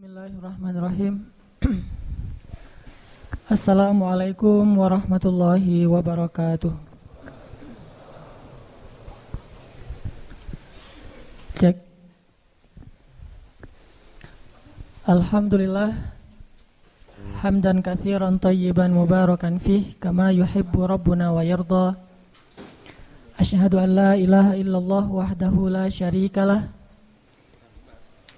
Bismillahirrahmanirrahim. Assalamualaikum warahmatullahi wabarakatuh. Cek. Alhamdulillah hamdan katsiran thayyiban mubarakan fih kama yuhibbu rabbuna wa yarda. Asyhadu an la ilaha illallah wahdahu la syarikalah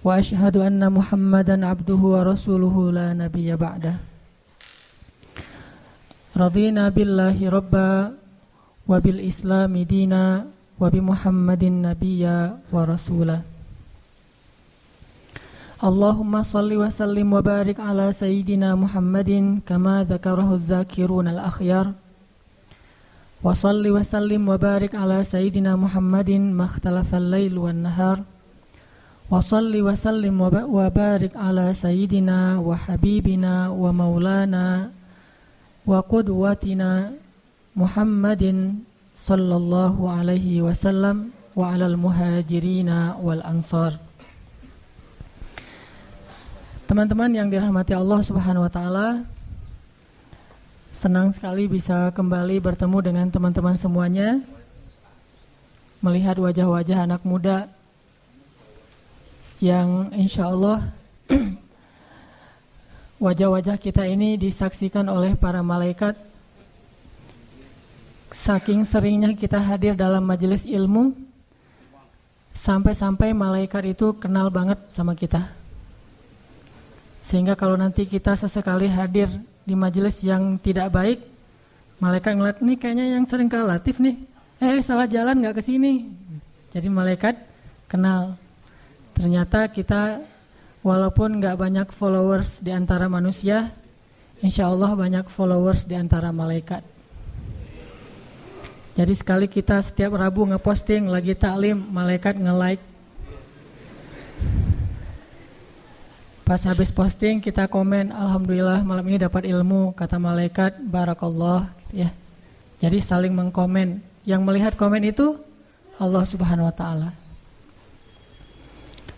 wa asyhadu anna Muhammadan abduhu wa rasuluhu la nabiyya ba'dah. Radina billahi rabba wa bil islami dina wa bi Muhammadin nabiyya wa rasula. Allahumma salli wa sallim wa barik ala sayyidina Muhammadin kama dzakarahu adz-dzakirun al-akhyar. Wa salli wa sallim wa barik ala sayyidina Muhammadin makhtalafa al-lail wan nahar. Wa salli wa sallim wa barik ala sayyidina wa habibina wa maulana wa qudwatina Muhammadin sallallahu alaihi wasallam wa alal muhajirina wal ansar. Teman-teman yang dirahmati Allah Subhanahu wa taala, senang sekali bisa kembali bertemu dengan teman-teman semuanya, melihat wajah-wajah anak muda yang insya Allah wajah-wajah kita ini disaksikan oleh para malaikat. Saking seringnya kita hadir dalam majelis ilmu, sampai-sampai malaikat itu kenal banget sama kita. Sehingga kalau nanti kita sesekali hadir di majelis yang tidak baik, malaikat ngeliat, nih kayaknya yang sering ke Latif nih, salah jalan gak kesini. Jadi malaikat kenal. Ternyata kita walaupun gak banyak followers di antara manusia, insya Allah banyak followers di antara malaikat. Jadi sekali kita setiap Rabu ngeposting lagi taklim, malaikat nge-like. Pas habis posting kita komen, alhamdulillah malam ini dapat ilmu, kata malaikat, barakallah, gitu ya. Jadi saling mengkomen. Yang melihat komen itu Allah Subhanahu wa taala.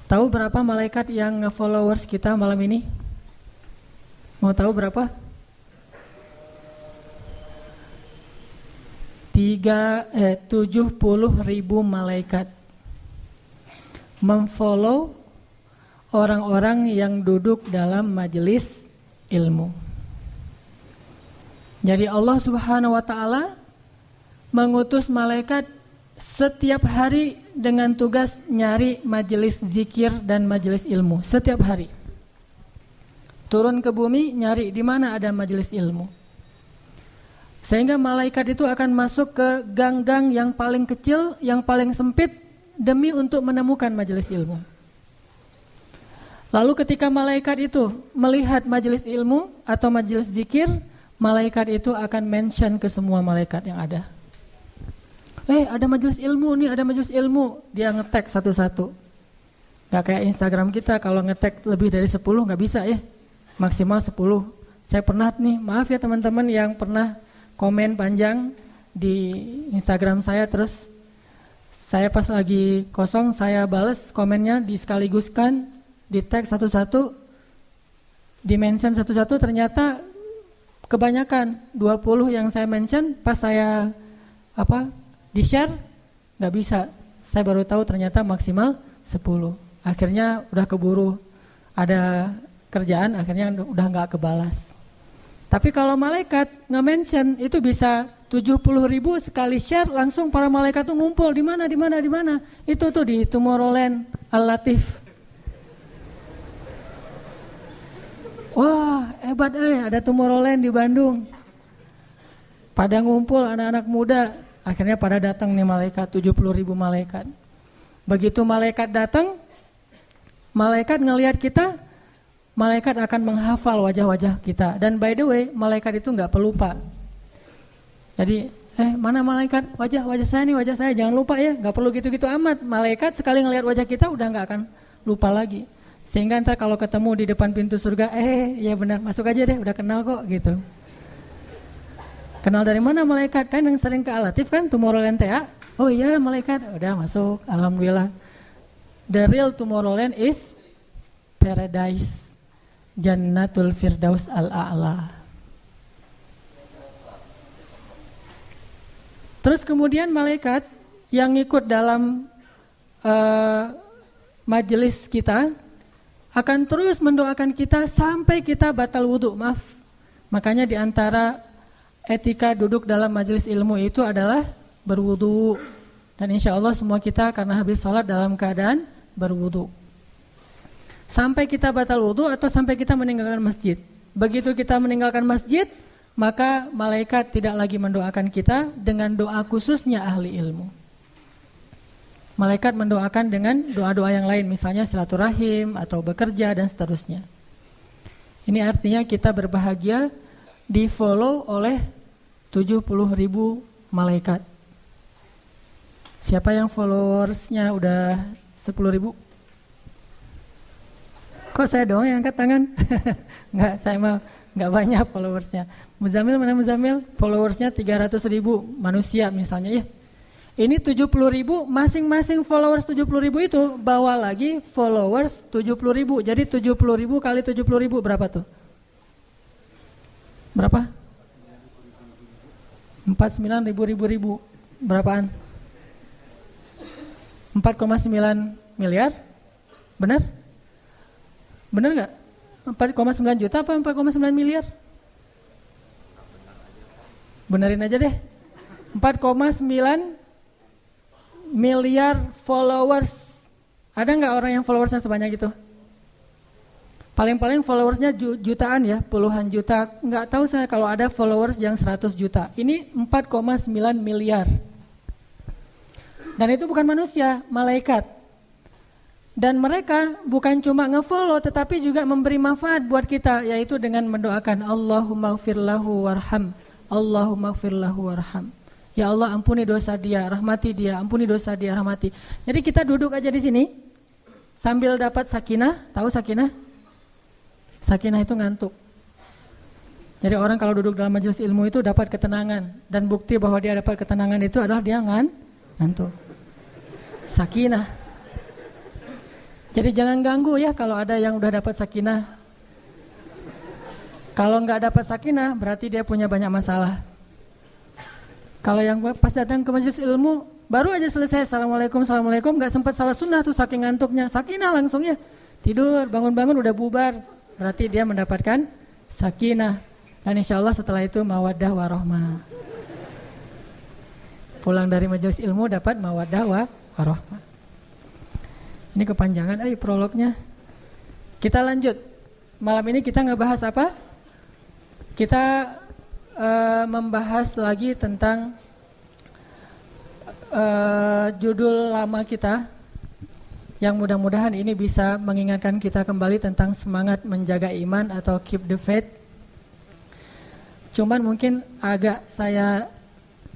Tahu berapa malaikat yang nge-followers kita malam ini? Mau tahu berapa? 70.000 malaikat memfollow orang-orang yang duduk dalam majelis ilmu. Jadi Allah Subhanahu wa taala mengutus malaikat setiap hari dengan tugas nyari majelis zikir dan majelis ilmu. Setiap hari turun ke bumi nyari di mana ada majelis ilmu. Sehingga malaikat itu akan masuk ke gang-gang yang paling kecil, yang paling sempit demi untuk menemukan majelis ilmu. Lalu ketika malaikat itu melihat majelis ilmu atau majelis zikir, malaikat itu akan mention ke semua malaikat yang ada. Ada majelis ilmu nih, ada majelis ilmu. Dia nge-tag satu-satu. Gak kayak Instagram kita, kalau nge-tag lebih dari 10 gak bisa ya. Maksimal 10. Saya pernah nih, maaf ya teman-teman yang pernah komen panjang di Instagram saya, terus saya pas lagi kosong, saya bales komennya, diskaliguskan, di-tag satu-satu, di-mention satu-satu, ternyata kebanyakan 20 yang saya mention, pas saya di-share, gak bisa. Saya baru tahu ternyata maksimal 10. Akhirnya udah keburu ada kerjaan, akhirnya udah gak kebalas. Tapi kalau malaikat nge-mention itu bisa 70.000 sekali share, langsung para malaikat tuh ngumpul. Di mana? Itu tuh di Tomorrowland Al-Latif. Wah, hebat ada Tomorrowland di Bandung. Pada ngumpul anak-anak muda. Akhirnya pada datang nih malaikat, 70.000 malaikat. Begitu malaikat datang, malaikat ngelihat kita, malaikat akan menghafal wajah-wajah kita. Dan by the way, malaikat itu gak pelupa. Jadi, mana malaikat? Wajah saya, jangan lupa ya. Gak perlu gitu-gitu amat. Malaikat sekali ngelihat wajah kita udah gak akan lupa lagi. Sehingga ntar kalau ketemu di depan pintu surga, ya benar, masuk aja deh, udah kenal kok gitu. Kenal dari mana malaikat? Kan yang sering ke Al-Latif kan, Tomorrowland TA. Oh iya malaikat, udah masuk, alhamdulillah. The real Tomorrowland is paradise. Jannatul Firdaus Al-A'la. Terus kemudian malaikat yang ikut dalam majelis kita akan terus mendoakan kita sampai kita batal wudu. Maaf. Makanya di antara etika duduk dalam majelis ilmu itu adalah berwudu. Dan insya Allah semua kita karena habis sholat dalam keadaan berwudu. Sampai kita batal wudu atau sampai kita meninggalkan masjid. Begitu kita meninggalkan masjid, maka malaikat tidak lagi mendoakan kita dengan doa khususnya ahli ilmu. Malaikat mendoakan dengan doa-doa yang lain, misalnya silaturahim atau bekerja dan seterusnya. Ini artinya kita berbahagia di follow oleh 70.000 malaikat. Siapa yang followersnya udah 10.000? Kok saya doang yang angkat tangan? Enggak, saya mah enggak banyak followersnya. Muzamil mana Muzamil? Followersnya 300.000 manusia misalnya ya. Ini 70.000, masing-masing followers 70.000 itu bawa lagi followers 70.000. Jadi 70.000 kali 70.000 berapa tuh? Berapa? 49.000. Berapaan? 4,9 miliar? Benar? Benar nggak? 4,9 juta apa 4,9 miliar? Benerin aja deh. 4,9 miliar followers. Ada nggak orang yang followersnya sebanyak itu? Paling-paling followersnya jutaan ya, puluhan juta. Nggak tahu saya kalau ada followers yang 100 juta. Ini 4,9 miliar. Dan itu bukan manusia, malaikat. Dan mereka bukan cuma nge-follow tetapi juga memberi manfaat buat kita, yaitu dengan mendoakan Allahumma gfir lahu warham. Allahumma gfir lahu warham. Ya Allah, ampuni dosa dia, rahmati dia, ampuni dosa dia, rahmati. Jadi kita duduk aja di sini sambil dapat sakinah. Tahu sakinah? Sakinah itu ngantuk. Jadi orang kalau duduk dalam majelis ilmu itu dapat ketenangan, dan bukti bahwa dia dapat ketenangan itu adalah dia ngantuk. Sakinah. Jadi jangan ganggu ya kalau ada yang udah dapat sakinah. Kalau nggak dapat sakinah berarti dia punya banyak masalah. Kalau yang pas datang ke majelis ilmu baru aja selesai assalamualaikum nggak sempat salah sunnah tuh saking ngantuknya, sakinah langsung ya tidur, bangun-bangun udah bubar, berarti dia mendapatkan sakinah. Dan insya Allah setelah itu mawaddah warahmah. Pulang dari majelis ilmu dapat mawaddah warahmah. Ini kepanjangan, prolognya. Kita lanjut. Malam ini kita ngebahas apa? Kita membahas lagi tentang judul lama kita, yang mudah-mudahan ini bisa mengingatkan kita kembali tentang semangat menjaga iman atau keep the faith. Cuman mungkin agak saya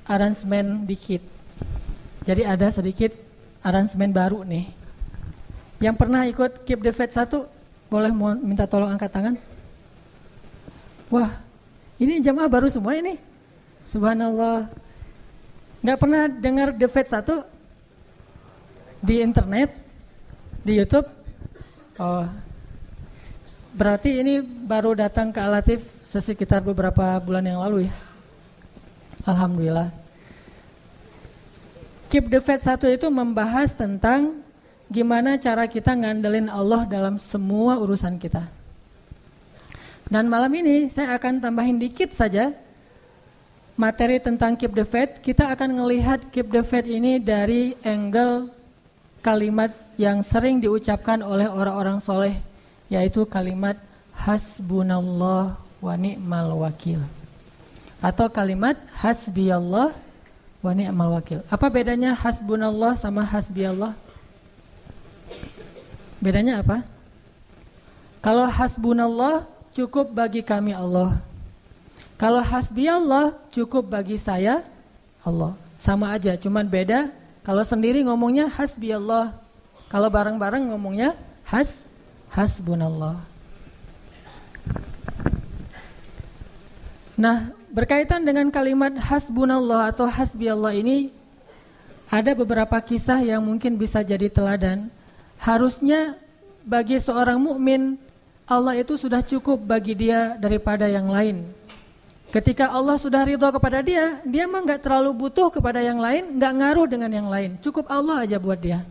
aransemen dikit. Jadi ada sedikit aransemen baru nih. Yang pernah ikut keep the faith 1, boleh minta tolong angkat tangan. Wah, ini jamaah baru semua ini. Subhanallah. Gak pernah dengar The Faith 1 di internet, di YouTube? Oh, berarti ini baru datang ke Al-Latif sekitar beberapa bulan yang lalu ya. Alhamdulillah. Keep the Faith 1 itu membahas tentang gimana cara kita ngandelin Allah dalam semua urusan kita. Dan malam ini saya akan tambahin dikit saja materi tentang keep the faith. Kita akan melihat keep the faith ini dari angle kalimat yang sering diucapkan oleh orang-orang soleh, yaitu kalimat hasbunallah wa ni'mal wakil, atau kalimat hasbiyallah wa ni'mal wakil. Apa bedanya hasbunallah sama hasbiyallah? Bedanya apa? Kalau hasbunallah, cukup bagi kami Allah. Kalau hasbiyallah, cukup bagi saya Allah. Sama aja, cuman beda. Kalau sendiri ngomongnya hasbiyallah. Kalau bareng-bareng ngomongnya hasbunallah. Nah, berkaitan dengan kalimat hasbunallah atau hasbiyallah ini, ada beberapa kisah yang mungkin bisa jadi teladan. Harusnya bagi seorang mukmin, Allah itu sudah cukup bagi dia daripada yang lain. Ketika Allah sudah ridho kepada dia, dia mah nggak terlalu butuh kepada yang lain, nggak ngaruh dengan yang lain. Cukup Allah aja buat dia.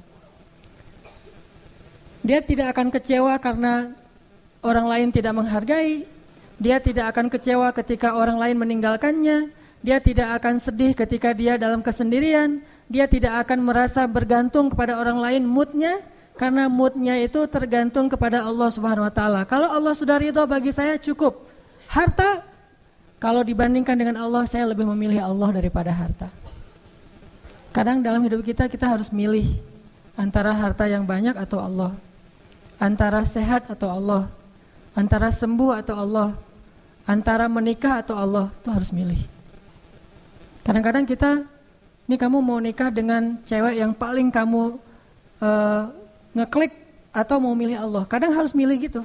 Dia tidak akan kecewa karena orang lain tidak menghargai. Dia tidak akan kecewa ketika orang lain meninggalkannya. Dia tidak akan sedih ketika dia dalam kesendirian. Dia tidak akan merasa bergantung kepada orang lain moodnya, karena moodnya itu tergantung kepada Allah Subhanahu Wa Taala. Kalau Allah sudah ridho bagi saya cukup. Harta, kalau dibandingkan dengan Allah, saya lebih memilih Allah daripada harta. Kadang dalam hidup kita harus milih antara harta yang banyak atau Allah, antara sehat atau Allah, antara sembuh atau Allah, antara menikah atau Allah. Itu harus milih. Kadang-kadang kita, ini kamu mau nikah dengan cewek yang paling kamu ngeklik atau mau milih Allah. Kadang harus milih gitu.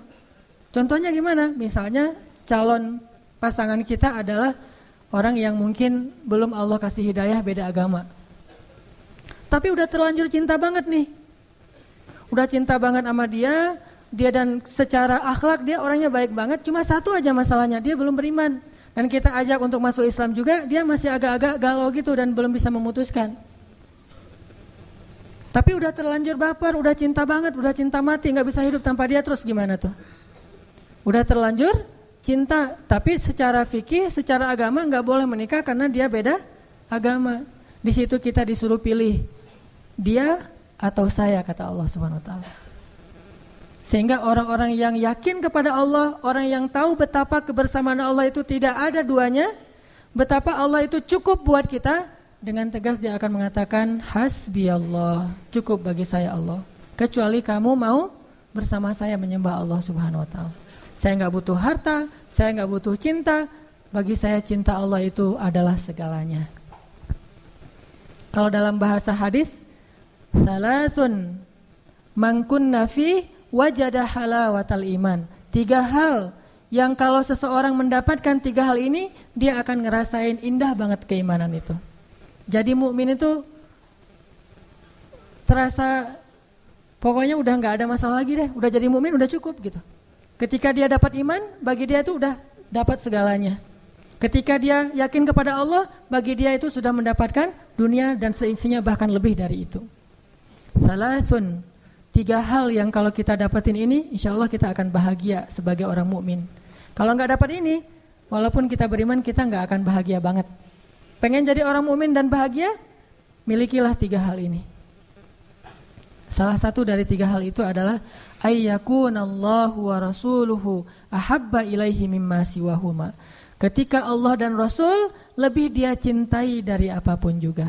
Contohnya gimana? Misalnya calon pasangan kita adalah orang yang mungkin belum Allah kasih hidayah, beda agama. Tapi udah terlanjur cinta banget nih. Udah cinta banget sama dia dan secara akhlak dia orangnya baik banget. Cuma satu aja masalahnya, dia belum beriman. Dan kita ajak untuk masuk Islam juga, dia masih agak-agak galau gitu dan belum bisa memutuskan. Tapi udah terlanjur baper, udah cinta banget, udah cinta mati, gak bisa hidup tanpa dia, terus gimana tuh? Udah terlanjur cinta, tapi secara fikih, secara agama gak boleh menikah karena dia beda agama. Di situ kita disuruh pilih, dia atau saya, kata Allah Subhanahu Wa Taala. Sehingga orang-orang yang yakin kepada Allah, orang yang tahu betapa kebersamaan Allah itu tidak ada duanya, betapa Allah itu cukup buat kita, dengan tegas dia akan mengatakan, hasbi Allah, cukup bagi saya Allah. Kecuali kamu mau bersama saya menyembah Allah Subhanahu Wa Taala. Saya nggak butuh harta, saya nggak butuh cinta. Bagi saya cinta Allah itu adalah segalanya. Kalau dalam bahasa hadis, salasun man kunna fi wajada halawatal iman. 3 hal yang kalau seseorang mendapatkan 3 hal ini, dia akan ngerasain indah banget keimanan itu. Jadi mukmin itu terasa pokoknya udah nggak ada masalah lagi deh, udah jadi mukmin udah cukup gitu. Ketika dia dapat iman, bagi dia itu udah dapat segalanya. Ketika dia yakin kepada Allah, bagi dia itu sudah mendapatkan dunia dan seisinya, bahkan lebih dari itu. Salasun, 3 hal yang kalau kita dapatin ini, insya Allah kita akan bahagia sebagai orang mukmin. Kalau nggak dapat ini, walaupun kita beriman, kita nggak akan bahagia banget. Pengen jadi orang mukmin dan bahagia, milikilah 3 hal ini. Salah satu dari 3 hal itu adalah ayyakunallahu wa rasuluhu ahabba ilaihi mimma siwahuma. Ketika Allah dan Rasul lebih dia cintai dari apapun juga.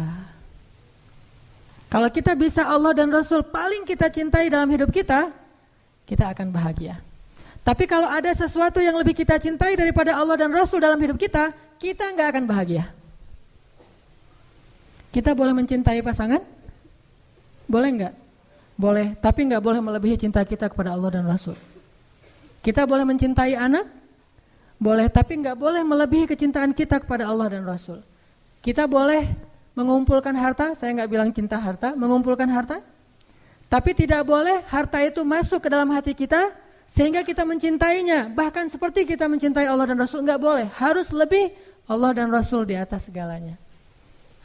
Kalau kita bisa Allah dan Rasul paling kita cintai dalam hidup kita, kita akan bahagia. Tapi kalau ada sesuatu yang lebih kita cintai daripada Allah dan Rasul dalam hidup kita, kita nggak akan bahagia. Kita boleh mencintai pasangan? Boleh nggak? Boleh, tapi nggak boleh melebihi cinta kita kepada Allah dan Rasul. Kita boleh mencintai anak? Boleh, tapi nggak boleh melebihi kecintaan kita kepada Allah dan Rasul. Kita boleh mengumpulkan harta, saya nggak bilang cinta harta, mengumpulkan harta. Tapi tidak boleh harta itu masuk ke dalam hati kita sehingga kita mencintainya. Bahkan seperti kita mencintai Allah dan Rasul, nggak boleh. Harus lebih Allah dan Rasul di atas segalanya.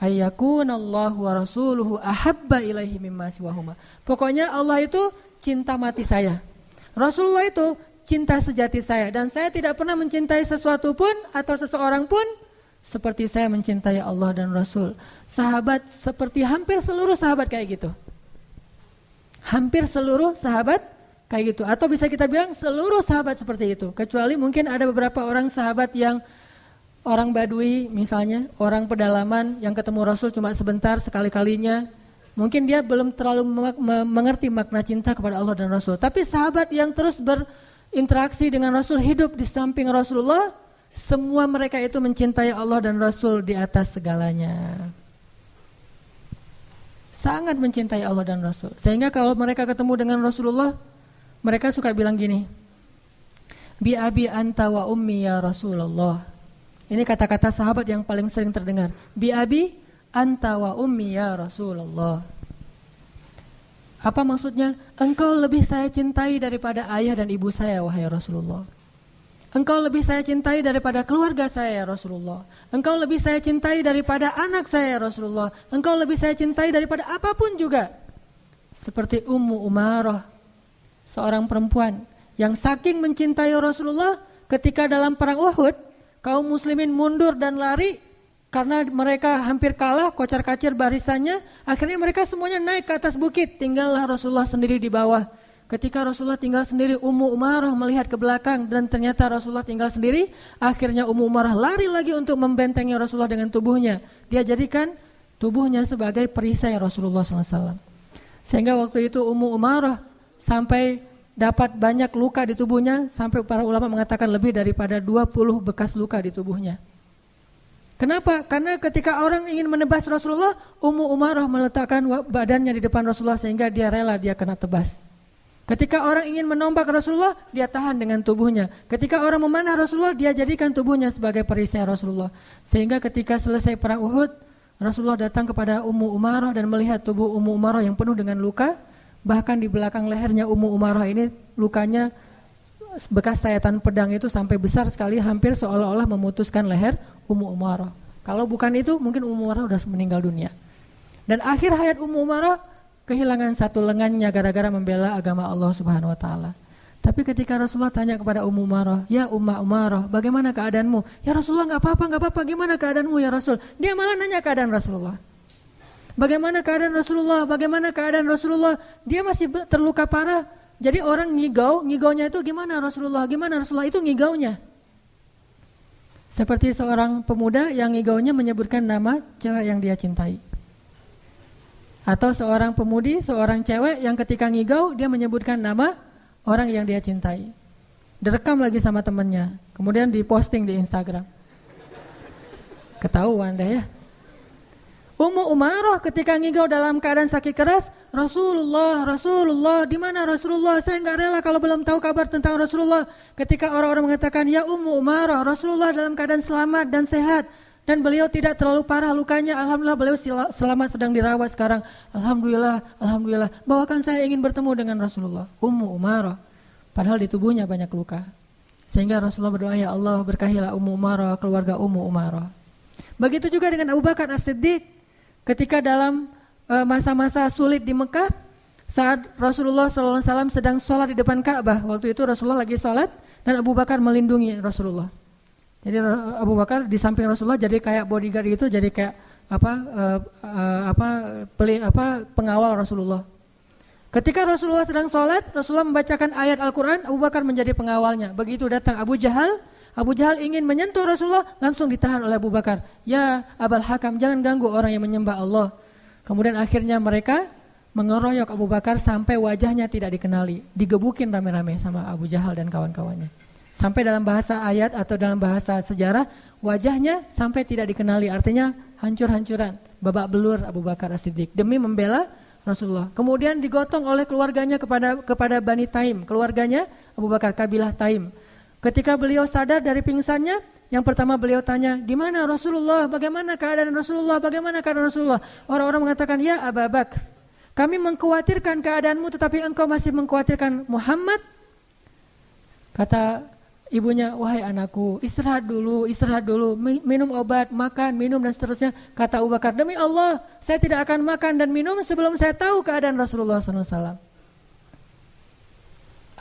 Ayyakunallahu wa rasuluhu ahabba ilaihi mimma siwahuma. Pokoknya Allah itu cinta mati saya. Rasulullah itu cinta sejati saya. Dan saya tidak pernah mencintai sesuatu pun atau seseorang pun seperti saya mencintai Allah dan Rasul. Sahabat seperti hampir seluruh sahabat kayak gitu. Hampir seluruh sahabat kayak gitu. Atau bisa kita bilang seluruh sahabat seperti itu. Kecuali mungkin ada beberapa orang sahabat yang orang Badui misalnya, orang pedalaman yang ketemu Rasul cuma sebentar sekali-kalinya. Mungkin dia belum terlalu mengerti makna cinta kepada Allah dan Rasul. Tapi sahabat yang terus berinteraksi dengan Rasul, hidup di samping Rasulullah, semua mereka itu mencintai Allah dan Rasul di atas segalanya. Sangat mencintai Allah dan Rasul. Sehingga kalau mereka ketemu dengan Rasulullah, mereka suka bilang gini, bi abi anta wa ummi ya Rasulullah. Ini kata-kata sahabat yang paling sering terdengar. Bi abi anta wa ummi ya Rasulullah. Apa maksudnya? Engkau lebih saya cintai daripada ayah dan ibu saya, wahai Rasulullah. Engkau lebih saya cintai daripada keluarga saya, ya Rasulullah. Engkau lebih saya cintai daripada anak saya, ya Rasulullah. Engkau lebih saya cintai daripada apapun juga. Seperti Ummu Umarah, seorang perempuan yang saking mencintai Rasulullah, ketika dalam perang Uhud, kaum muslimin mundur dan lari karena mereka hampir kalah, kocar-kacir barisannya. Akhirnya mereka semuanya naik ke atas bukit, tinggallah Rasulullah sendiri di bawah. Ketika Rasulullah tinggal sendiri, Ummu Umarah melihat ke belakang dan ternyata Rasulullah tinggal sendiri. Akhirnya Ummu Umarah lari lagi untuk membentengi Rasulullah dengan tubuhnya. Dia jadikan tubuhnya sebagai perisai Rasulullah SAW. Sehingga waktu itu Ummu Umarah sampai dapat banyak luka di tubuhnya, sampai para ulama mengatakan lebih daripada 20 bekas luka di tubuhnya. Kenapa? Karena ketika orang ingin menebas Rasulullah, Ummu Umarah meletakkan badannya di depan Rasulullah sehingga dia rela dia kena tebas. Ketika orang ingin menombak Rasulullah, dia tahan dengan tubuhnya. Ketika orang memanah Rasulullah, dia jadikan tubuhnya sebagai perisai Rasulullah. Sehingga ketika selesai perang Uhud, Rasulullah datang kepada Ummu Umarah dan melihat tubuh Ummu Umarah yang penuh dengan luka. Bahkan di belakang lehernya Ummu Umarah ini lukanya, bekas sayatan pedang itu sampai besar sekali, hampir seolah-olah memutuskan leher Ummu Umarah. Kalau bukan itu, mungkin Ummu Umarah sudah meninggal dunia. Dan akhir hayat Ummu Umarah, kehilangan satu lengannya gara-gara membela agama Allah Subhanahu wa taala. Tapi ketika Rasulullah tanya kepada Ummu Umarah, "Ya Umma Umarah, bagaimana keadaanmu?" "Ya Rasulullah, enggak apa-apa, gimana keadaanmu ya Rasul?" Dia malah nanya keadaan Rasulullah. Bagaimana keadaan Rasulullah? Bagaimana keadaan Rasulullah? Dia masih terluka parah. Jadi orang ngigaunya itu gimana Rasulullah? Gimana Rasulullah? Itu ngigaunya. Seperti seorang pemuda yang ngigaunya menyebutkan nama cewek yang dia cintai. Atau seorang pemudi, seorang cewek yang ketika ngigau dia menyebutkan nama orang yang dia cintai. Direkam lagi sama temannya, kemudian diposting di Instagram. Ketahuan deh ya. Ummu Umarah ketika ngigau dalam keadaan sakit keras, Rasulullah, di mana Rasulullah? Saya enggak rela kalau belum tahu kabar tentang Rasulullah. Ketika orang-orang mengatakan, "Ya Ummu Umarah, Rasulullah dalam keadaan selamat dan sehat. Dan beliau tidak terlalu parah lukanya. Alhamdulillah beliau selamat, sedang dirawat sekarang. Alhamdulillah. Bawakan saya ingin bertemu dengan Rasulullah." Ummu Umarah. Padahal di tubuhnya banyak luka. Sehingga Rasulullah berdoa, "Ya Allah, berkahilah Ummu Umarah, keluarga Ummu Umarah." Begitu juga dengan Abu Bakar As-Siddiq. Ketika dalam masa-masa sulit di Mekah, saat Rasulullah SAW sedang sholat di depan Ka'bah. Waktu itu Rasulullah lagi sholat dan Abu Bakar melindungi Rasulullah. Jadi Abu Bakar di samping Rasulullah jadi kayak bodyguard gitu, jadi kayak pengawal Rasulullah. Ketika Rasulullah sedang sholat, Rasulullah membacakan ayat Al-Quran, Abu Bakar menjadi pengawalnya. Begitu datang Abu Jahal ingin menyentuh Rasulullah, langsung ditahan oleh Abu Bakar. "Ya Abul Hakam, jangan ganggu orang yang menyembah Allah." Kemudian akhirnya mereka mengeroyok Abu Bakar sampai wajahnya tidak dikenali, digebukin rame-rame sama Abu Jahal dan kawan-kawannya. Sampai dalam bahasa ayat atau dalam bahasa sejarah, wajahnya sampai tidak dikenali, artinya hancur-hancuran, babak belur Abu Bakar As-Siddiq demi membela Rasulullah. Kemudian digotong oleh keluarganya kepada Bani Taim, keluarganya Abu Bakar, kabilah Taim. Ketika beliau sadar dari pingsannya, yang pertama beliau tanya, "Di mana Rasulullah? Bagaimana keadaan Rasulullah? Bagaimana keadaan Rasulullah?" Orang-orang mengatakan, "Ya Abu Bakar, kami mengkhawatirkan keadaanmu, tetapi engkau masih mengkhawatirkan Muhammad." Kata ibunya, "Wahai anakku, istirahat dulu, minum obat, makan, minum dan seterusnya." Kata Abu Bakar, "Demi Allah, saya tidak akan makan dan minum sebelum saya tahu keadaan Rasulullah SAW."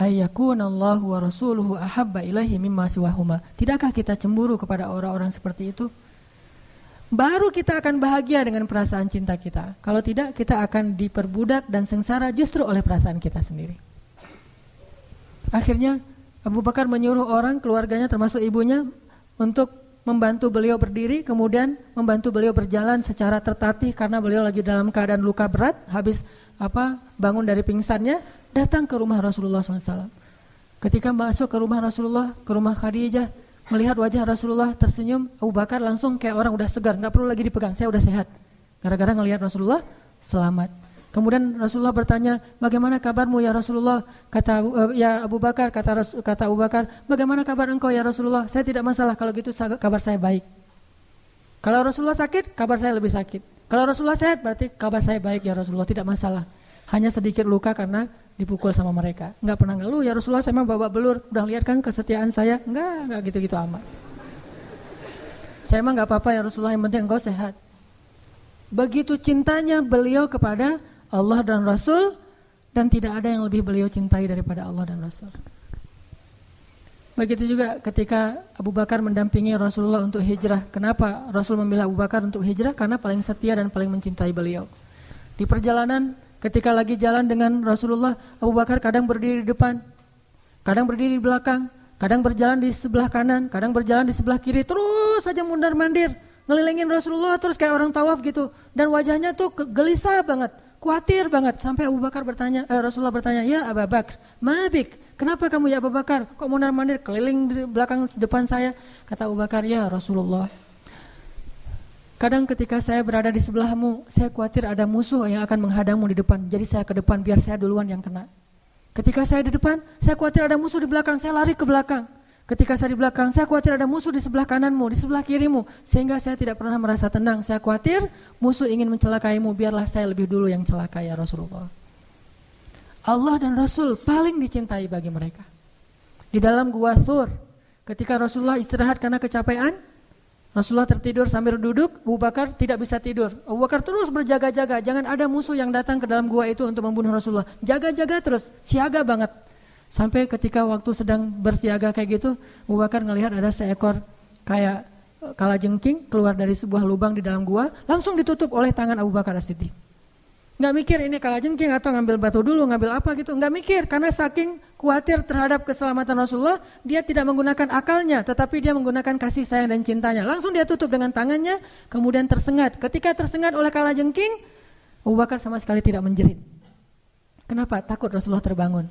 Ayyakunallahu wa rasuluhu ahabba ilaihi mimma siwahuma. Tidakkah kita cemburu kepada orang-orang seperti itu? Baru kita akan bahagia dengan perasaan cinta kita. Kalau tidak, kita akan diperbudak dan sengsara justru oleh perasaan kita sendiri. Akhirnya Abu Bakar menyuruh orang, keluarganya termasuk ibunya, untuk membantu beliau berdiri, kemudian membantu beliau berjalan secara tertatih karena beliau lagi dalam keadaan luka berat, habis bangun dari pingsannya, datang ke rumah Rasulullah SAW. Ketika masuk ke rumah Rasulullah, ke rumah Khadijah, melihat wajah Rasulullah tersenyum, Abu Bakar langsung kayak orang udah segar, nggak perlu lagi dipegang, saya udah sehat. Gara-gara ngelihat Rasulullah selamat. Kemudian Rasulullah bertanya, "Bagaimana kabarmu ya Rasulullah?" Kata ya Abu Bakar, kata Abu Bakar, "Bagaimana kabar engkau ya Rasulullah?" "Saya tidak masalah, kalau gitu kabar saya baik." Kalau Rasulullah sakit, kabar saya lebih sakit. Kalau Rasulullah sehat, berarti kabar saya baik ya Rasulullah, tidak masalah. hanya sedikit luka karena dipukul sama mereka. Enggak pernah ngeluh, ya Rasulullah saya memang babak belur, udah lihat kan kesetiaan saya. Enggak gitu-gitu amat. Saya emang enggak apa-apa ya Rasulullah, yang penting engkau sehat. Begitu cintanya beliau kepada Allah dan Rasul, dan tidak ada yang lebih beliau cintai daripada Allah dan Rasul. Begitu juga ketika Abu Bakar mendampingi Rasulullah untuk hijrah. Kenapa Rasul memilih Abu Bakar untuk hijrah? Karena paling setia dan paling mencintai beliau. Di perjalanan ketika lagi jalan dengan Rasulullah, Abu Bakar kadang berdiri di depan, kadang berdiri di belakang, kadang berjalan di sebelah kanan, kadang berjalan di sebelah kiri, terus saja mundar-mandir, ngelilingin Rasulullah terus kayak orang tawaf gitu. Dan wajahnya tuh gelisah banget, khawatir banget. Sampai Rasulullah bertanya, ya Abu Bakar, mabik, kenapa kamu ya Abu Bakar? Kok mundar-mandir keliling di belakang depan saya? Kata Abu Bakar, ya Rasulullah, kadang ketika saya berada di sebelahmu, saya khawatir ada musuh yang akan menghadangmu di depan. Jadi saya ke depan biar saya duluan yang kena. Ketika saya di depan, saya khawatir ada musuh di belakang, saya lari ke belakang. Ketika saya di belakang, saya khawatir ada musuh di sebelah kananmu, di sebelah kirimu. Sehingga saya tidak pernah merasa tenang. Saya khawatir musuh ingin mencelakaimu, biarlah saya lebih dulu yang celaka ya Rasulullah. Allah dan Rasul paling dicintai bagi mereka. Di dalam gua Thur, ketika Rasulullah istirahat karena kecapean, Rasulullah tertidur sambil duduk, Abu Bakar tidak bisa tidur. Abu Bakar terus berjaga-jaga, jangan ada musuh yang datang ke dalam gua itu untuk membunuh Rasulullah. Jaga-jaga terus, siaga banget. Sampai ketika waktu sedang bersiaga kayak gitu, Abu Bakar ngelihat ada seekor kayak kalajengking keluar dari sebuah lubang di dalam gua, langsung ditutup oleh tangan Abu Bakar As-Siddiq. Nggak mikir ini kalajengking atau ngambil batu dulu, ngambil apa gitu, nggak mikir, karena saking khawatir terhadap keselamatan Rasulullah, dia tidak menggunakan akalnya, tetapi dia menggunakan kasih sayang dan cintanya. Langsung dia tutup dengan tangannya, kemudian tersengat. Ketika tersengat oleh kalajengking, Abu Bakar sama sekali tidak menjerit. Kenapa? Takut Rasulullah terbangun.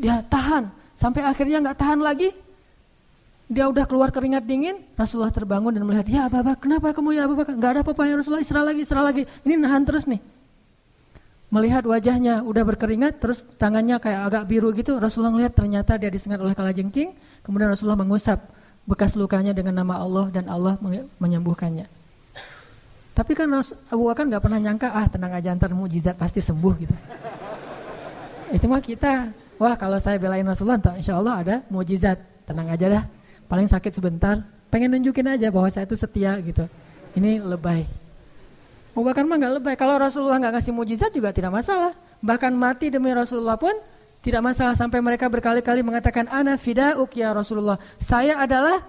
Dia tahan, sampai akhirnya nggak tahan lagi. Dia udah keluar keringat dingin, Rasulullah terbangun dan melihat, ya Abu Bakar, kenapa kamu ya Abu Bakar? Gak ada apa-apa ya Rasulullah, istirahat lagi. Ini nahan terus nih. Melihat wajahnya udah berkeringat, terus tangannya kayak agak biru gitu, Rasulullah melihat ternyata dia disengat oleh kalajengking, kemudian Rasulullah mengusap bekas lukanya dengan nama Allah dan Allah menyembuhkannya. Tapi kan Abu Bakar gak pernah nyangka, tenang aja ntar mukjizat pasti sembuh gitu. Itu mah kita, wah kalau saya belain Rasulullah, insya Allah ada mukjizat, tenang aja dah. Paling sakit sebentar, pengen nunjukin aja bahwa saya itu setia gitu. Ini lebay. Abu Bakar mah gak lebay. Kalau Rasulullah gak ngasih mujizat juga tidak masalah. Bahkan mati demi Rasulullah pun tidak masalah. Sampai mereka berkali-kali mengatakan, ana fida'uk ya Rasulullah. Saya adalah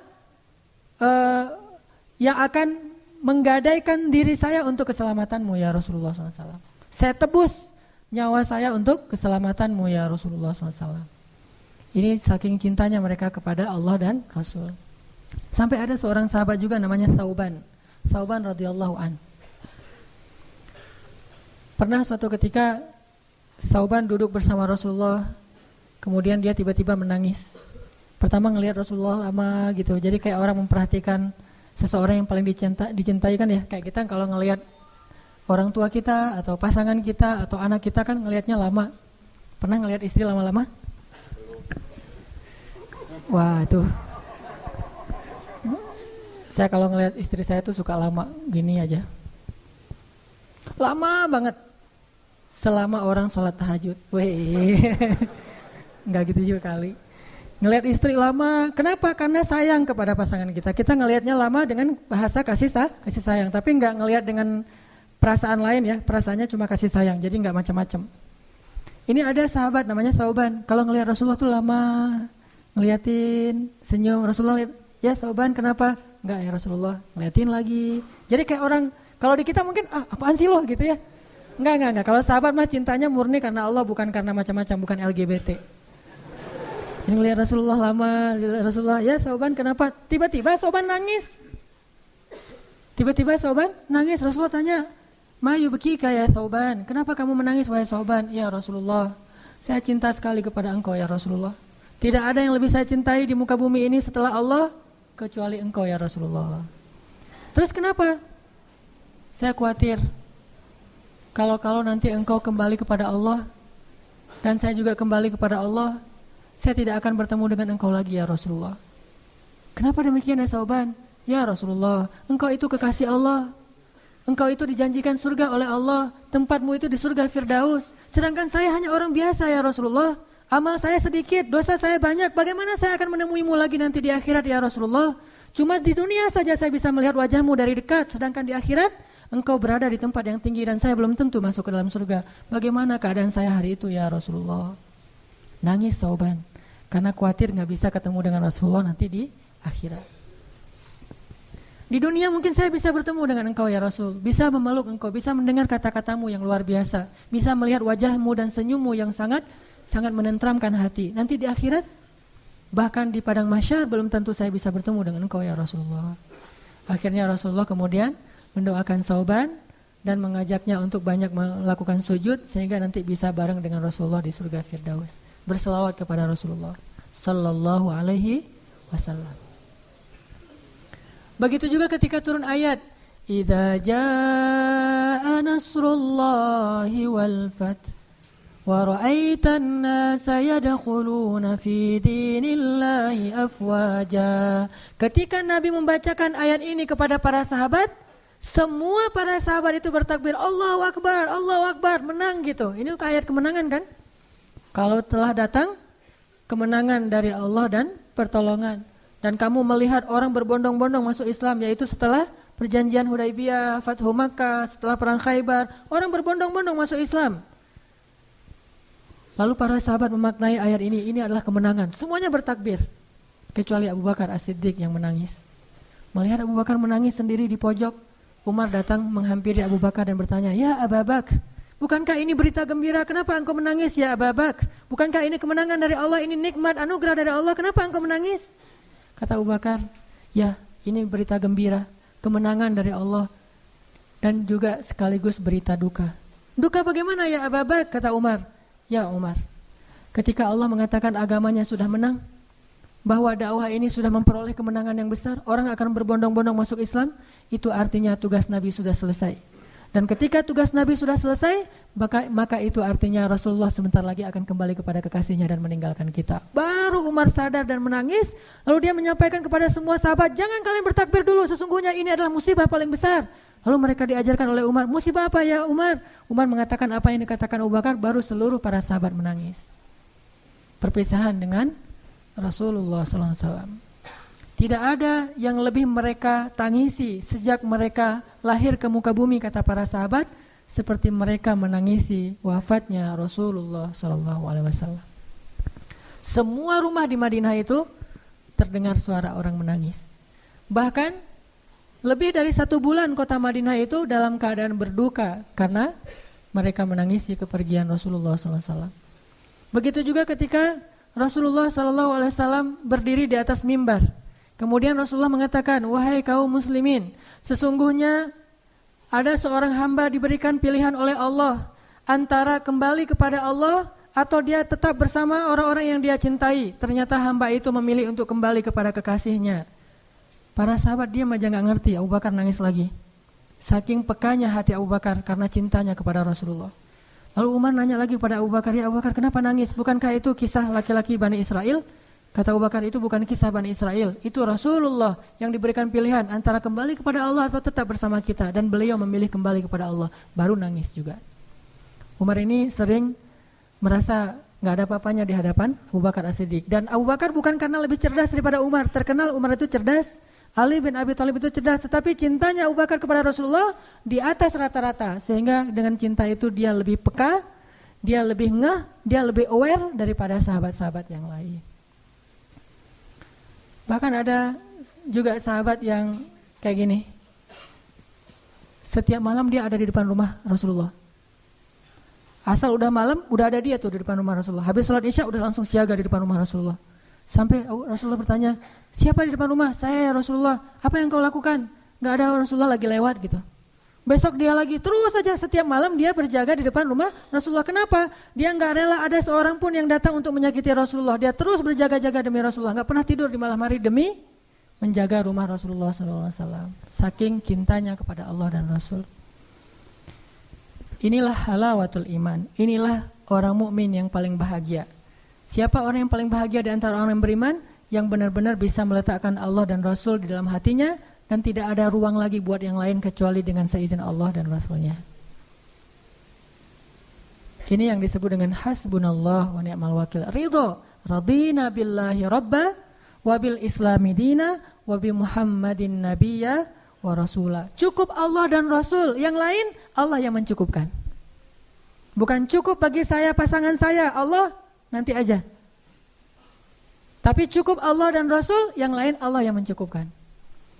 yang akan menggadaikan diri saya untuk keselamatanmu ya Rasulullah SAW. Saya tebus nyawa saya untuk keselamatanmu ya Rasulullah SAW. Ini saking cintanya mereka kepada Allah dan Rasul. Sampai ada seorang sahabat juga namanya Thauban radhiyallahu an. Pernah suatu ketika Thauban duduk bersama Rasulullah, kemudian dia tiba-tiba menangis. Pertama ngelihat Rasulullah lama gitu, jadi kayak orang memperhatikan seseorang yang paling dicintai kan ya. Kayak kita kalau ngelihat orang tua kita atau pasangan kita atau anak kita kan ngelihatnya lama. Pernah ngelihat istri lama-lama? Wah itu, saya kalau ngelihat istri saya tuh suka lama gini aja, lama banget, selama orang sholat tahajud. Nggak gitu juga kali. Ngelihat istri lama, kenapa? Karena sayang kepada pasangan kita. Kita ngelihatnya lama dengan bahasa kasih sayang, tapi nggak ngelihat dengan perasaan lain ya. Perasaannya cuma kasih sayang, jadi nggak macam-macam. Ini ada sahabat namanya Thauban, kalau ngelihat Rasulullah tuh lama. Ngeliatin, senyum. Rasulullah lihat, ya Thauban kenapa? Enggak ya Rasulullah, ngeliatin lagi. Jadi kayak orang, kalau di kita mungkin, apaan sih lo gitu ya. Enggak. Kalau sahabat mah cintanya murni karena Allah, bukan karena macam-macam, bukan LGBT. Ini ngeliat Rasulullah lama, Rasulullah, ya Thauban kenapa? Tiba-tiba Thauban nangis. Rasulullah tanya, ma yubkika ya Thauban, kenapa kamu menangis wahai Thauban? Ya Rasulullah, saya cinta sekali kepada engkau ya Rasulullah. Tidak ada yang lebih saya cintai di muka bumi ini setelah Allah kecuali engkau ya Rasulullah. Terus kenapa? Saya khawatir kalau nanti engkau kembali kepada Allah dan saya juga kembali kepada Allah, saya tidak akan bertemu dengan engkau lagi ya Rasulullah. Kenapa demikian ya Thauban? Ya Rasulullah, engkau itu kekasih Allah. Engkau itu dijanjikan surga oleh Allah, tempatmu itu di surga Firdaus. Sedangkan saya hanya orang biasa ya Rasulullah. Amal saya sedikit, dosa saya banyak. Bagaimana saya akan menemuimu lagi nanti di akhirat ya Rasulullah? Cuma di dunia saja saya bisa melihat wajahmu dari dekat. Sedangkan di akhirat, engkau berada di tempat yang tinggi dan saya belum tentu masuk ke dalam surga. Bagaimana keadaan saya hari itu ya Rasulullah? Nangis Sauban, karena khawatir gak bisa ketemu dengan Rasulullah nanti di akhirat. Di dunia mungkin saya bisa bertemu dengan engkau ya Rasul, bisa memeluk engkau, bisa mendengar kata-katamu yang luar biasa, bisa melihat wajahmu dan senyummu yang sangat menenteramkan hati. Nanti di akhirat, bahkan di padang mahsyar belum tentu saya bisa bertemu dengan engkau ya Rasulullah. Akhirnya Rasulullah kemudian mendoakan Sauban dan mengajaknya untuk banyak melakukan sujud sehingga nanti bisa bareng dengan Rasulullah di surga Firdaus. Berselawat kepada Rasulullah sallallahu alaihi wasallam. Begitu juga ketika turun ayat idza jaa nasrullahi wal fath wa ra'aitan nasa yadkhuluna fi dinillahi afwaja. Ketika Nabi membacakan ayat ini kepada para sahabat, semua para sahabat itu bertakbir Allahu Akbar, menang gitu. Ini ayat kemenangan kan? Kalau telah datang kemenangan dari Allah dan pertolongan. Dan kamu melihat orang berbondong-bondong masuk Islam, yaitu setelah perjanjian Hudaibiyah, Fathu Makkah, setelah perang Khaybar, orang berbondong-bondong masuk Islam. Lalu para sahabat memaknai ayat ini adalah kemenangan. Semuanya bertakbir, kecuali Abu Bakar As-Siddiq yang menangis. Melihat Abu Bakar menangis sendiri di pojok, Umar datang menghampiri Abu Bakar dan bertanya, "Ya Abu Bakar, bukankah ini berita gembira? Kenapa engkau menangis ya Abu Bakar? Bukankah ini kemenangan dari Allah, ini nikmat anugerah dari Allah, kenapa engkau menangis?" Kata Abu Bakar, "Ya, ini berita gembira, kemenangan dari Allah dan juga sekaligus berita duka." "Duka bagaimana ya Abu Bakar?" Kata Umar. "Ya Umar, ketika Allah mengatakan agamanya sudah menang, bahwa dakwah ini sudah memperoleh kemenangan yang besar, orang akan berbondong-bondong masuk Islam, itu artinya tugas Nabi sudah selesai. Dan ketika tugas Nabi sudah selesai, maka itu artinya Rasulullah sebentar lagi akan kembali kepada kekasihnya dan meninggalkan kita." Baru Umar sadar dan menangis, lalu dia menyampaikan kepada semua sahabat, "Jangan kalian bertakbir dulu, sesungguhnya ini adalah musibah paling besar." Lalu mereka diajarkan oleh Umar, "Musibah apa ya Umar?" Umar mengatakan apa yang dikatakan Abu Bakar, baru seluruh para sahabat menangis. Perpisahan dengan Rasulullah SAW. Tidak ada yang lebih mereka tangisi sejak mereka lahir ke muka bumi, kata para sahabat, seperti mereka menangisi wafatnya Rasulullah SAW. Semua rumah di Madinah itu terdengar suara orang menangis. Bahkan lebih dari 1 bulan kota Madinah itu dalam keadaan berduka karena mereka menangisi kepergian Rasulullah SAW. Begitu juga ketika Rasulullah SAW berdiri di atas mimbar. Kemudian Rasulullah mengatakan, "Wahai kaum muslimin, sesungguhnya ada seorang hamba diberikan pilihan oleh Allah antara kembali kepada Allah atau dia tetap bersama orang-orang yang dia cintai." Ternyata hamba itu memilih untuk kembali kepada kekasihnya. Para sahabat diam aja gak ngerti, Abu Bakar nangis lagi. Saking pekanya hati Abu Bakar karena cintanya kepada Rasulullah. Lalu Umar nanya lagi kepada Abu Bakar, "Ya Abu Bakar, kenapa nangis? Bukankah itu kisah laki-laki Bani Israel?" Kata Abu Bakar, "Itu bukan kisah Bani Israel, itu Rasulullah yang diberikan pilihan antara kembali kepada Allah atau tetap bersama kita, dan beliau memilih kembali kepada Allah." Baru nangis juga. Umar ini sering merasa gak ada apa-apanya di hadapan Abu Bakar As-Siddiq. Dan Abu Bakar bukan karena lebih cerdas daripada Umar. Terkenal Umar itu cerdas, Ali bin Abi Thalib itu cerdas, tetapi cintanya Abu Bakar kepada Rasulullah di atas rata-rata. Sehingga dengan cinta itu dia lebih peka, dia lebih ngeh, dia lebih aware daripada sahabat-sahabat yang lain. Bahkan ada juga sahabat yang kayak gini. Setiap malam dia ada di depan rumah Rasulullah. Asal udah malam, udah ada dia tuh di depan rumah Rasulullah. Habis sholat Isya udah langsung siaga di depan rumah Rasulullah. Sampai Rasulullah bertanya, "Siapa di depan rumah?" "Saya ya Rasulullah." "Apa yang kau lakukan?" "Gak ada, Rasulullah lagi lewat," gitu. Besok dia lagi, terus saja setiap malam dia berjaga di depan rumah Rasulullah. Kenapa? Dia gak rela ada seorang pun yang datang untuk menyakiti Rasulullah. Dia terus berjaga-jaga demi Rasulullah. Gak pernah tidur di malam hari demi menjaga rumah Rasulullah SAW. Saking cintanya kepada Allah dan Rasul. Inilah halawatul iman. Inilah orang mukmin yang paling bahagia. Siapa orang yang paling bahagia di antara orang yang beriman? Yang benar-benar bisa meletakkan Allah dan Rasul di dalam hatinya dan tidak ada ruang lagi buat yang lain kecuali dengan seizin Allah dan Rasulnya. Ini yang disebut dengan hasbunallah wa ni'mal wakil. Ridho, radina billahi rabba wa bil islami dina wa bi Muhammadin nabiyya wa rasula. Cukup Allah dan Rasul, yang lain Allah yang mencukupkan. Bukan cukup bagi saya, pasangan saya, Allah nanti aja. Tapi cukup Allah dan Rasul, yang lain Allah yang mencukupkan.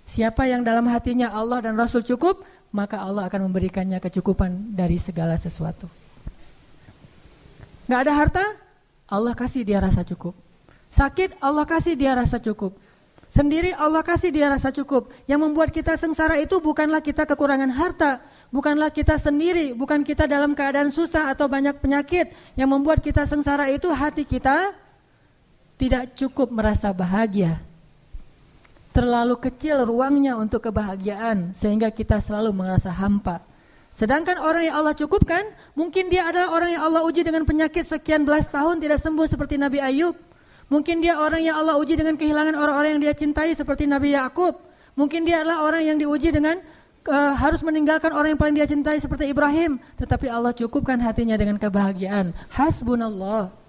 Siapa yang dalam hatinya Allah dan Rasul cukup, maka Allah akan memberikannya kecukupan dari segala sesuatu. Gak ada harta, Allah kasih dia rasa cukup. Sakit, Allah kasih dia rasa cukup. Sendiri Allah kasih dia rasa cukup. Yang membuat kita sengsara itu bukanlah kita kekurangan harta, bukanlah kita sendiri, bukan kita dalam keadaan susah atau banyak penyakit. Yang membuat kita sengsara itu hati kita tidak cukup merasa bahagia. Terlalu kecil ruangnya untuk kebahagiaan sehingga kita selalu merasa hampa. Sedangkan orang yang Allah cukupkan, mungkin dia adalah orang yang Allah uji dengan penyakit sekian belas tahun tidak sembuh seperti Nabi Ayub. Mungkin dia orang yang Allah uji dengan kehilangan orang-orang yang dia cintai seperti Nabi Yakub. Mungkin dia adalah orang yang diuji dengan harus meninggalkan orang yang paling dia cintai seperti Ibrahim. Tetapi Allah cukupkan hatinya dengan kebahagiaan. Hasbunallah.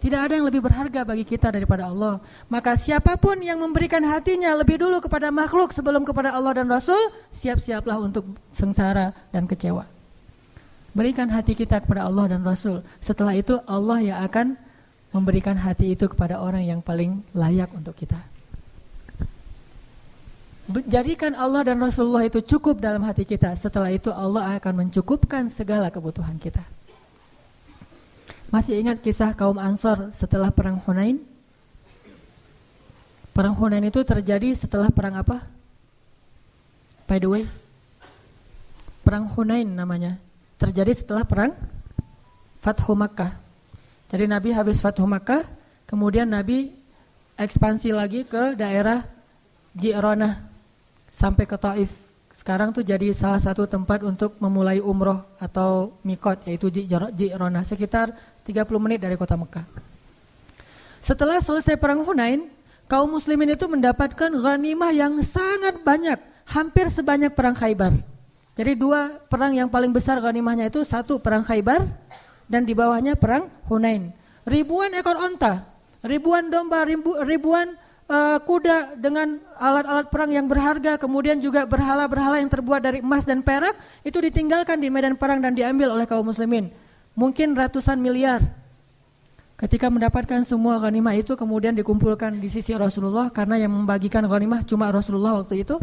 Tidak ada yang lebih berharga bagi kita daripada Allah. Maka siapapun yang memberikan hatinya lebih dulu kepada makhluk sebelum kepada Allah dan Rasul, siap-siaplah untuk sengsara dan kecewa. Berikan hati kita kepada Allah dan Rasul. Setelah itu Allah yang akan memberikan hati itu kepada orang yang paling layak untuk kita. Jadikan Allah dan Rasulullah itu cukup dalam hati kita. Setelah itu Allah akan mencukupkan segala kebutuhan kita. Masih ingat kisah kaum Ansor setelah perang Hunain? Perang Hunain itu terjadi setelah perang apa? By the way, perang Hunain namanya. Terjadi setelah perang Fathu Makkah. Jadi Nabi habis Fathu Makkah, kemudian Nabi ekspansi lagi ke daerah Ji'ronah sampai ke Taif. Sekarang tuh jadi salah satu tempat untuk memulai umroh atau mikot, yaitu Ji'ronah, sekitar 30 menit dari kota Mekah. Setelah selesai perang Hunain, kaum muslimin itu mendapatkan ghanimah yang sangat banyak, hampir sebanyak perang Khaybar. Jadi dua perang yang paling besar ghanimahnya itu, satu perang Khaybar dan di bawahnya perang Hunain. Ribuan ekor onta, ribuan domba, ribuan kuda dengan alat-alat perang yang berharga, kemudian juga berhala-berhala yang terbuat dari emas dan perak, itu ditinggalkan di medan perang dan diambil oleh kaum muslimin. Mungkin ratusan miliar. Ketika mendapatkan semua ghanimah itu kemudian dikumpulkan di sisi Rasulullah, karena yang membagikan ghanimah cuma Rasulullah waktu itu.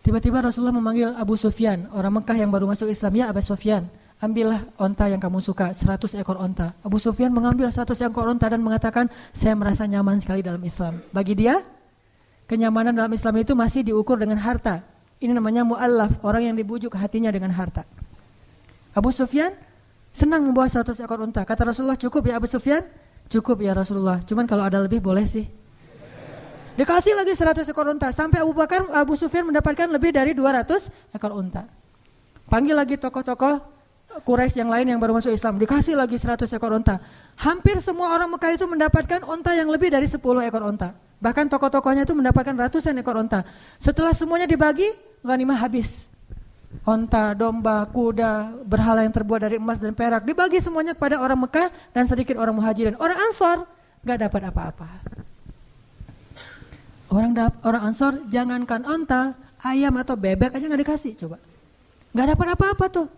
Tiba-tiba Rasulullah memanggil Abu Sufyan, orang Mekah yang baru masuk Islam. Ya Abu Sufyan, ambillah onta yang kamu suka, 100 ekor onta. Abu Sufyan mengambil 100 ekor onta dan mengatakan, saya merasa nyaman sekali dalam Islam. Bagi dia, kenyamanan dalam Islam itu masih diukur dengan harta. Ini namanya mu'allaf, orang yang dibujuk hatinya dengan harta. Abu Sufyan senang membawa 100 ekor unta. Kata Rasulullah, cukup ya Abu Sufyan? Cukup ya Rasulullah, cuman kalau ada lebih boleh sih. Dikasih lagi 100 ekor unta, sampai Abu Sufyan mendapatkan lebih dari 200 ekor unta. Panggil lagi tokoh-tokoh Quraisy yang lain yang baru masuk Islam, dikasih lagi 100 ekor unta. Hampir semua orang Mekah itu mendapatkan unta yang lebih dari 10 ekor unta. Bahkan tokoh-tokohnya itu mendapatkan ratusan ekor unta. Setelah semuanya dibagi, ghanimah habis. Onta, domba, kuda, berhala yang terbuat dari emas dan perak dibagi semuanya kepada orang Mekah dan sedikit orang Muhajirin. Orang Ansor gak dapat apa-apa. Orang Ansor jangankan onta, ayam atau bebek aja gak dikasih. Coba, gak dapat apa-apa tuh.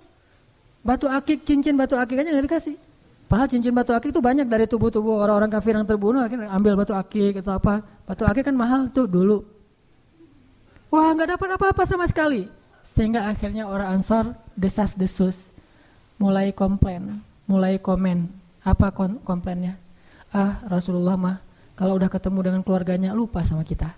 Batu akik, cincin batu akik aja gak dikasih. Padahal cincin batu akik itu banyak dari tubuh-tubuh orang-orang kafir yang terbunuh. Akhirnya ambil batu akik atau apa. Batu akik kan mahal tuh dulu. Wah, gak dapat apa-apa sama sekali. Sehingga akhirnya orang Ansor desas-desus, mulai komplain, mulai komen. Apa komplainnya? Rasulullah mah kalau udah ketemu dengan keluarganya lupa sama kita.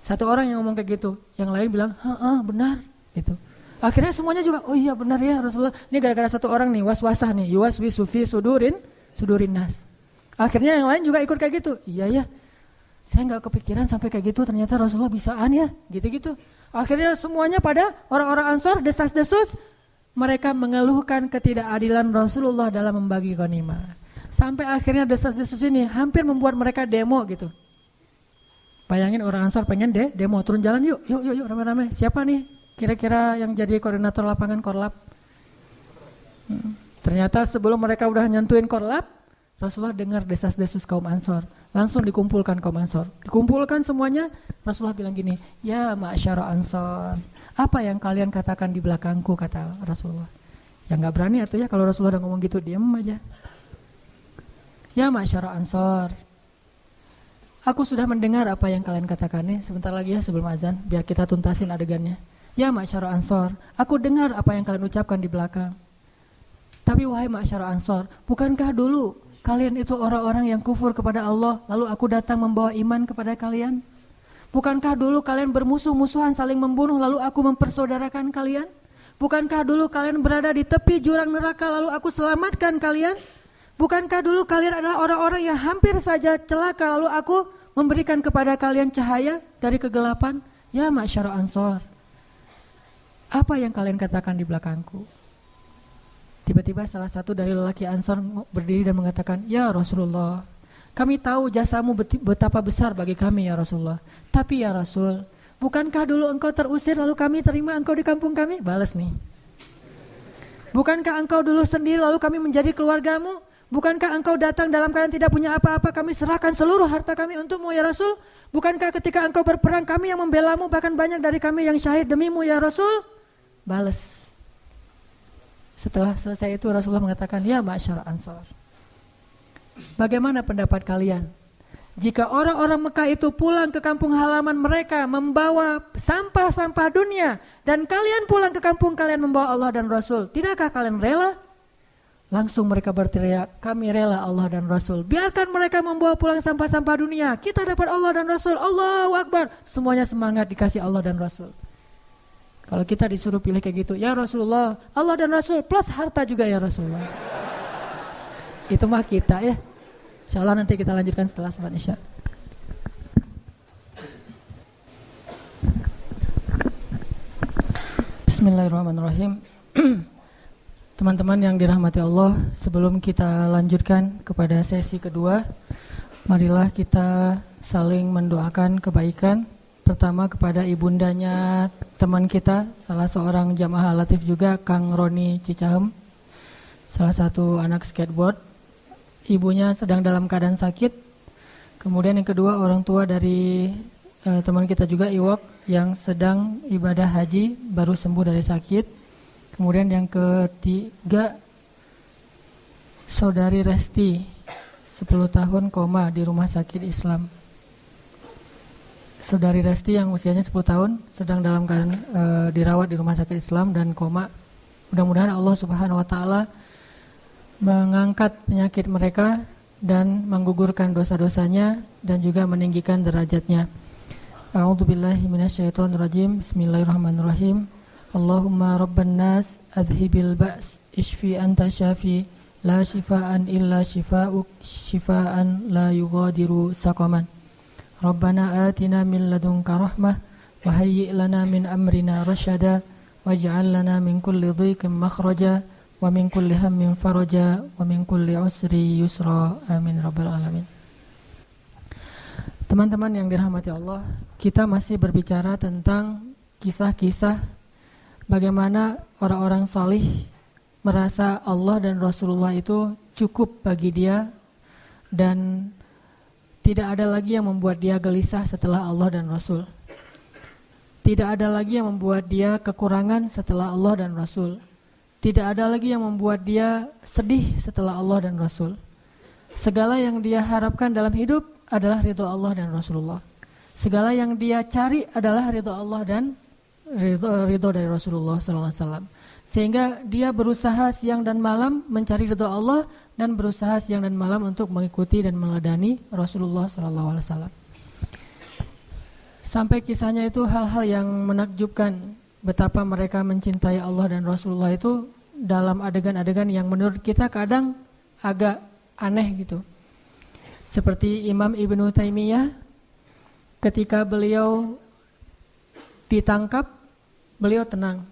Satu orang yang ngomong kayak gitu, yang lain bilang, benar gitu. Akhirnya semuanya juga, oh iya benar ya Rasulullah. Ini gara-gara satu orang nih, was-wasah nih, yuwaswi sufi sudurin nas. Akhirnya yang lain juga ikut kayak gitu. Iya ya, saya nggak kepikiran sampai kayak gitu, ternyata Rasulullah bisaan ya, gitu-gitu. Akhirnya semuanya pada orang-orang Ansor desas-desus, mereka mengeluhkan ketidakadilan Rasulullah dalam membagi ghanimah. Sampai akhirnya desas-desus ini hampir membuat mereka demo gitu. Bayangin orang Ansor pengen demo, turun jalan yuk rame-rame. Siapa nih kira-kira yang jadi koordinator lapangan Korlap? Ternyata sebelum mereka udah nyentuhin Korlap, Rasulullah dengar desas-desus kaum Ansor. Langsung dikumpulkan kaum Ansor. Dikumpulkan semuanya, Rasulullah bilang gini, ya ma'syara Ansor, apa yang kalian katakan di belakangku, kata Rasulullah. Ya gak berani atau ya kalau Rasulullah udah ngomong gitu, diam aja. Ya ma'syara Ansor, aku sudah mendengar apa yang kalian katakan nih. Sebentar lagi ya sebelum azan, biar kita tuntasin adegannya. Ya ma'syara Ansor, aku dengar apa yang kalian ucapkan di belakang. Tapi wahai ma'syara Ansor, bukankah dulu kalian itu orang-orang yang kufur kepada Allah, lalu aku datang membawa iman kepada kalian? Bukankah dulu kalian bermusuh-musuhan saling membunuh, lalu aku mempersaudarakan kalian? Bukankah dulu kalian berada di tepi jurang neraka, lalu aku selamatkan kalian? Bukankah dulu kalian adalah orang-orang yang hampir saja celaka, lalu aku memberikan kepada kalian cahaya dari kegelapan? Ya ma'syara Ansor, apa yang kalian katakan di belakangku? Tiba-tiba salah satu dari lelaki Ansor berdiri dan mengatakan, ya Rasulullah, kami tahu jasamu betapa besar bagi kami ya Rasulullah. Tapi ya Rasul, bukankah dulu engkau terusir lalu kami terima engkau di kampung kami? Balas nih. Bukankah engkau dulu sendiri lalu kami menjadi keluargamu? Bukankah engkau datang dalam keadaan tidak punya apa-apa, kami serahkan seluruh harta kami untukmu ya Rasul? Bukankah ketika engkau berperang kami yang membelamu, bahkan banyak dari kami yang syahid demimu ya Rasul? Balas. Setelah selesai itu Rasulullah mengatakan, ya ma'syara Ansor, bagaimana pendapat kalian jika orang-orang Mekah itu pulang ke kampung halaman mereka membawa sampah-sampah dunia, dan kalian pulang ke kampung kalian membawa Allah dan Rasul, tidakkah kalian rela? Langsung mereka berteriak, kami rela Allah dan Rasul. Biarkan mereka membawa pulang sampah-sampah dunia, kita dapat Allah dan Rasul. Allahu Akbar. Semuanya semangat dikasih Allah dan Rasul. Kalau kita disuruh pilih kayak gitu, ya Rasulullah, Allah dan Rasul plus harta juga ya Rasulullah. Itu mah kita ya. Insyaallah nanti kita lanjutkan setelah salat Isya. Bismillahirrahmanirrahim. Teman-teman yang dirahmati Allah, sebelum kita lanjutkan kepada sesi kedua, marilah kita saling mendoakan kebaikan. Pertama kepada ibundanya teman kita, salah seorang jamaah Latif juga, Kang Roni Cicahem, salah satu anak skateboard. Ibunya sedang dalam keadaan sakit. Kemudian yang kedua, orang tua dari teman kita juga, Iwok, yang sedang ibadah haji, baru sembuh dari sakit. Kemudian yang ketiga, Saudari Resti, 10 tahun koma di rumah sakit Islam. Saudari Resti yang usianya 10 tahun sedang dalam keadaan dirawat di rumah sakit Islam dan koma. Mudah-mudahan Allah Subhanahu wa taala mengangkat penyakit mereka dan menggugurkan dosa-dosanya dan juga meninggikan derajatnya. A'udzubillahi minasyaitonirrajim. Bismillahirrahmanirrahim. Allahumma rabban nas adhibil ba's ishfi anta syafi la shifaan illa shifa'uk shifaan la yughadiru saqaman. Rabbana atina min ladunka rahmah wa hayyi' lana min amrina rasyada waj'al lana min kulli dhiqin makhraja wa min kulli hammin faraja wa min kulli usri yusra. Amin rabbal alamin. Teman-teman yang dirahmati Allah, kita masih berbicara tentang kisah-kisah bagaimana orang-orang salih merasa Allah dan Rasulullah itu cukup bagi dia dan tidak ada lagi yang membuat dia gelisah setelah Allah dan Rasul. Tidak ada lagi yang membuat dia kekurangan setelah Allah dan Rasul. Tidak ada lagi yang membuat dia sedih setelah Allah dan Rasul. Segala yang dia harapkan dalam hidup adalah ridho Allah dan Rasulullah. Segala yang dia cari adalah ridho Allah dan ridho dari Rasulullah SAW. Sehingga dia berusaha siang dan malam mencari ridho Allah dan berusaha siang dan malam untuk mengikuti dan meneladani Rasulullah SAW. Sampai kisahnya itu hal-hal yang menakjubkan, betapa mereka mencintai Allah dan Rasulullah itu dalam adegan-adegan yang menurut kita kadang agak aneh gitu. Seperti Imam Ibnu Taimiyah, ketika beliau ditangkap, beliau tenang.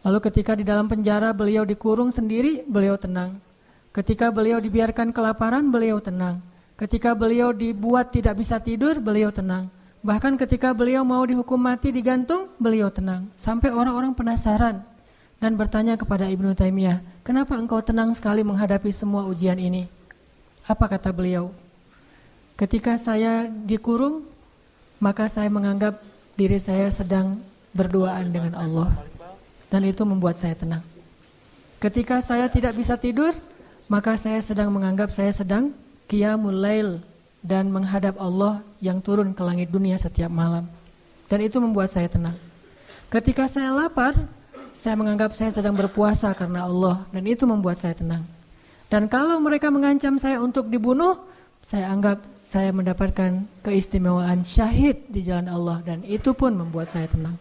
Lalu ketika di dalam penjara beliau dikurung sendiri, beliau tenang. Ketika beliau dibiarkan kelaparan, beliau tenang. Ketika beliau dibuat tidak bisa tidur, beliau tenang. Bahkan ketika beliau mau dihukum mati digantung, beliau tenang. Sampai orang-orang penasaran dan bertanya kepada Ibnu Taimiyah, kenapa engkau tenang sekali menghadapi semua ujian ini? Apa kata beliau? Ketika saya dikurung, maka saya menganggap diri saya sedang berduaan dengan Allah. Dan itu membuat saya tenang. Ketika saya tidak bisa tidur, maka saya sedang menganggap saya sedang qiyamul lail dan menghadap Allah yang turun ke langit dunia setiap malam. Dan itu membuat saya tenang. Ketika saya lapar, saya menganggap saya sedang berpuasa karena Allah, dan itu membuat saya tenang. Dan kalau mereka mengancam saya untuk dibunuh, saya anggap saya mendapatkan keistimewaan syahid di jalan Allah, dan itu pun membuat saya tenang.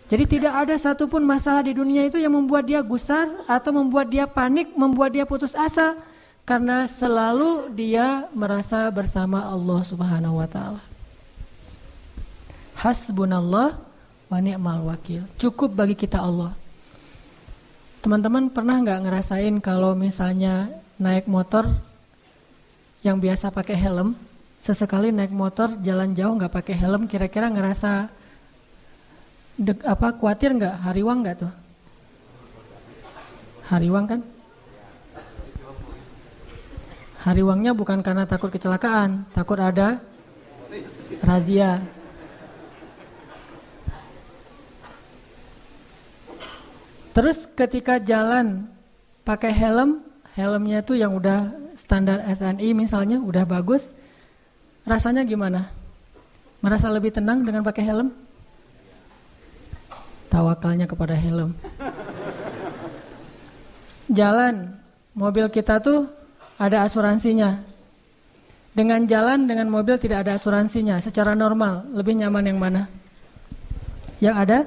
Jadi tidak ada satupun masalah di dunia itu yang membuat dia gusar atau membuat dia panik, membuat dia putus asa, karena selalu dia merasa bersama Allah Subhanahu wa taala. Hasbunallah wa ni'mal wakil. Cukup bagi kita Allah. Teman-teman pernah nggak ngerasain kalau misalnya naik motor yang biasa pakai helm, sesekali naik motor jalan jauh nggak pakai helm, kira-kira ngerasa khawatir nggak? Hariwang nggak tuh? Hariwang kan? Hariwangnya bukan karena takut kecelakaan, takut ada razia. Terus ketika jalan pakai helm, helmnya tuh yang udah standar SNI misalnya, udah bagus, rasanya gimana? Merasa lebih tenang dengan pakai helm? Tawakalnya kepada helm. Jalan, mobil kita tuh ada asuransinya. Dengan jalan dengan mobil tidak ada asuransinya, secara normal, lebih nyaman yang mana? Yang ada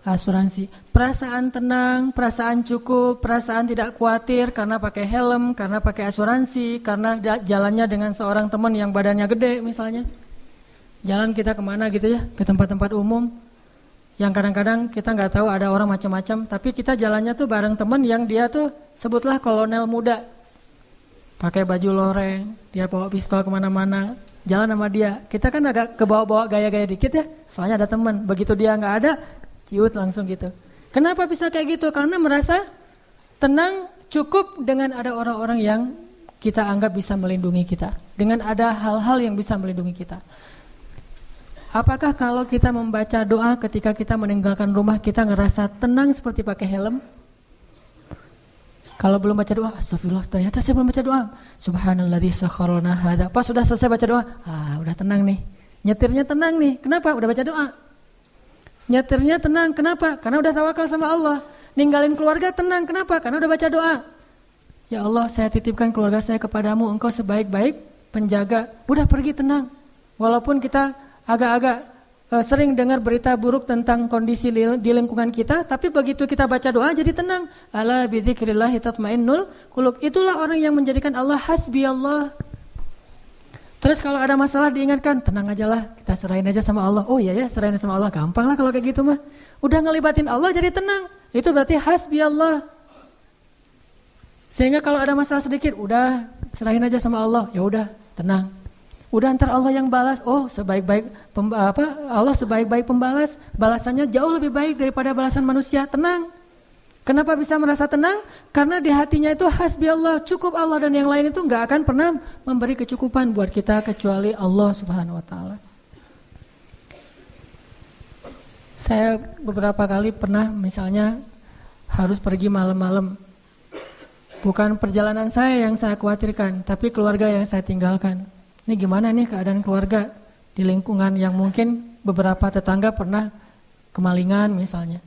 asuransi. Perasaan tenang, perasaan cukup, perasaan tidak khawatir karena pakai helm, karena pakai asuransi, karena jalannya dengan seorang teman yang badannya gede misalnya. Jalan kita kemana gitu ya, ke tempat-tempat umum yang kadang-kadang kita nggak tahu ada orang macam-macam, tapi kita jalannya tuh bareng teman yang dia tuh sebutlah kolonel muda, pakai baju loreng, dia bawa pistol kemana-mana, jalan sama dia. Kita kan agak kebawa-bawa gaya-gaya dikit ya, soalnya ada teman. Begitu dia nggak ada, ciut langsung gitu. Kenapa bisa kayak gitu? Karena merasa tenang, cukup dengan ada orang-orang yang kita anggap bisa melindungi kita, dengan ada hal-hal yang bisa melindungi kita. Apakah kalau kita membaca doa ketika kita meninggalkan rumah, kita ngerasa tenang seperti pakai helm? Kalau belum baca doa, astagfirullah, ternyata saya belum baca doa. Subhanalladzi sakhkhara lana hadza. Pas sudah selesai baca doa, udah tenang nih. Nyetirnya tenang nih. Kenapa? Udah baca doa. Nyetirnya tenang, kenapa? Karena udah tawakal sama Allah. Ninggalin keluarga tenang, kenapa? Karena udah baca doa. Ya Allah, saya titipkan keluarga saya kepadamu, Engkau sebaik-baik penjaga. Udah pergi tenang. Walaupun kita agak-agak sering dengar berita buruk tentang kondisi di lingkungan kita, tapi begitu kita baca doa jadi tenang. Ala bidzikrillahi tatmainnul qulub. Itulah orang yang menjadikan Allah hasbiyallah. Terus kalau ada masalah diingatkan, tenang aja lah, kita serahin aja sama Allah. Oh iya ya, serahin sama Allah, gampang lah kalau kayak gitu mah. Udah ngelibatin Allah jadi tenang. Itu berarti hasbiyallah. Sehingga kalau ada masalah sedikit, udah serahin aja sama Allah. Ya udah, tenang. Udah ntar Allah yang balas. Oh, Allah sebaik-baik pembalas. Balasannya jauh lebih baik daripada balasan manusia. Tenang. Kenapa bisa merasa tenang? Karena di hatinya itu hasbi Allah, cukup Allah, dan yang lain itu nggak akan pernah memberi kecukupan buat kita kecuali Allah Subhanahu wa taala. Saya beberapa kali pernah misalnya harus pergi malam-malam. Bukan perjalanan saya yang saya khawatirkan, tapi keluarga yang saya tinggalkan. Ini gimana nih keadaan keluarga di lingkungan yang mungkin beberapa tetangga pernah kemalingan misalnya.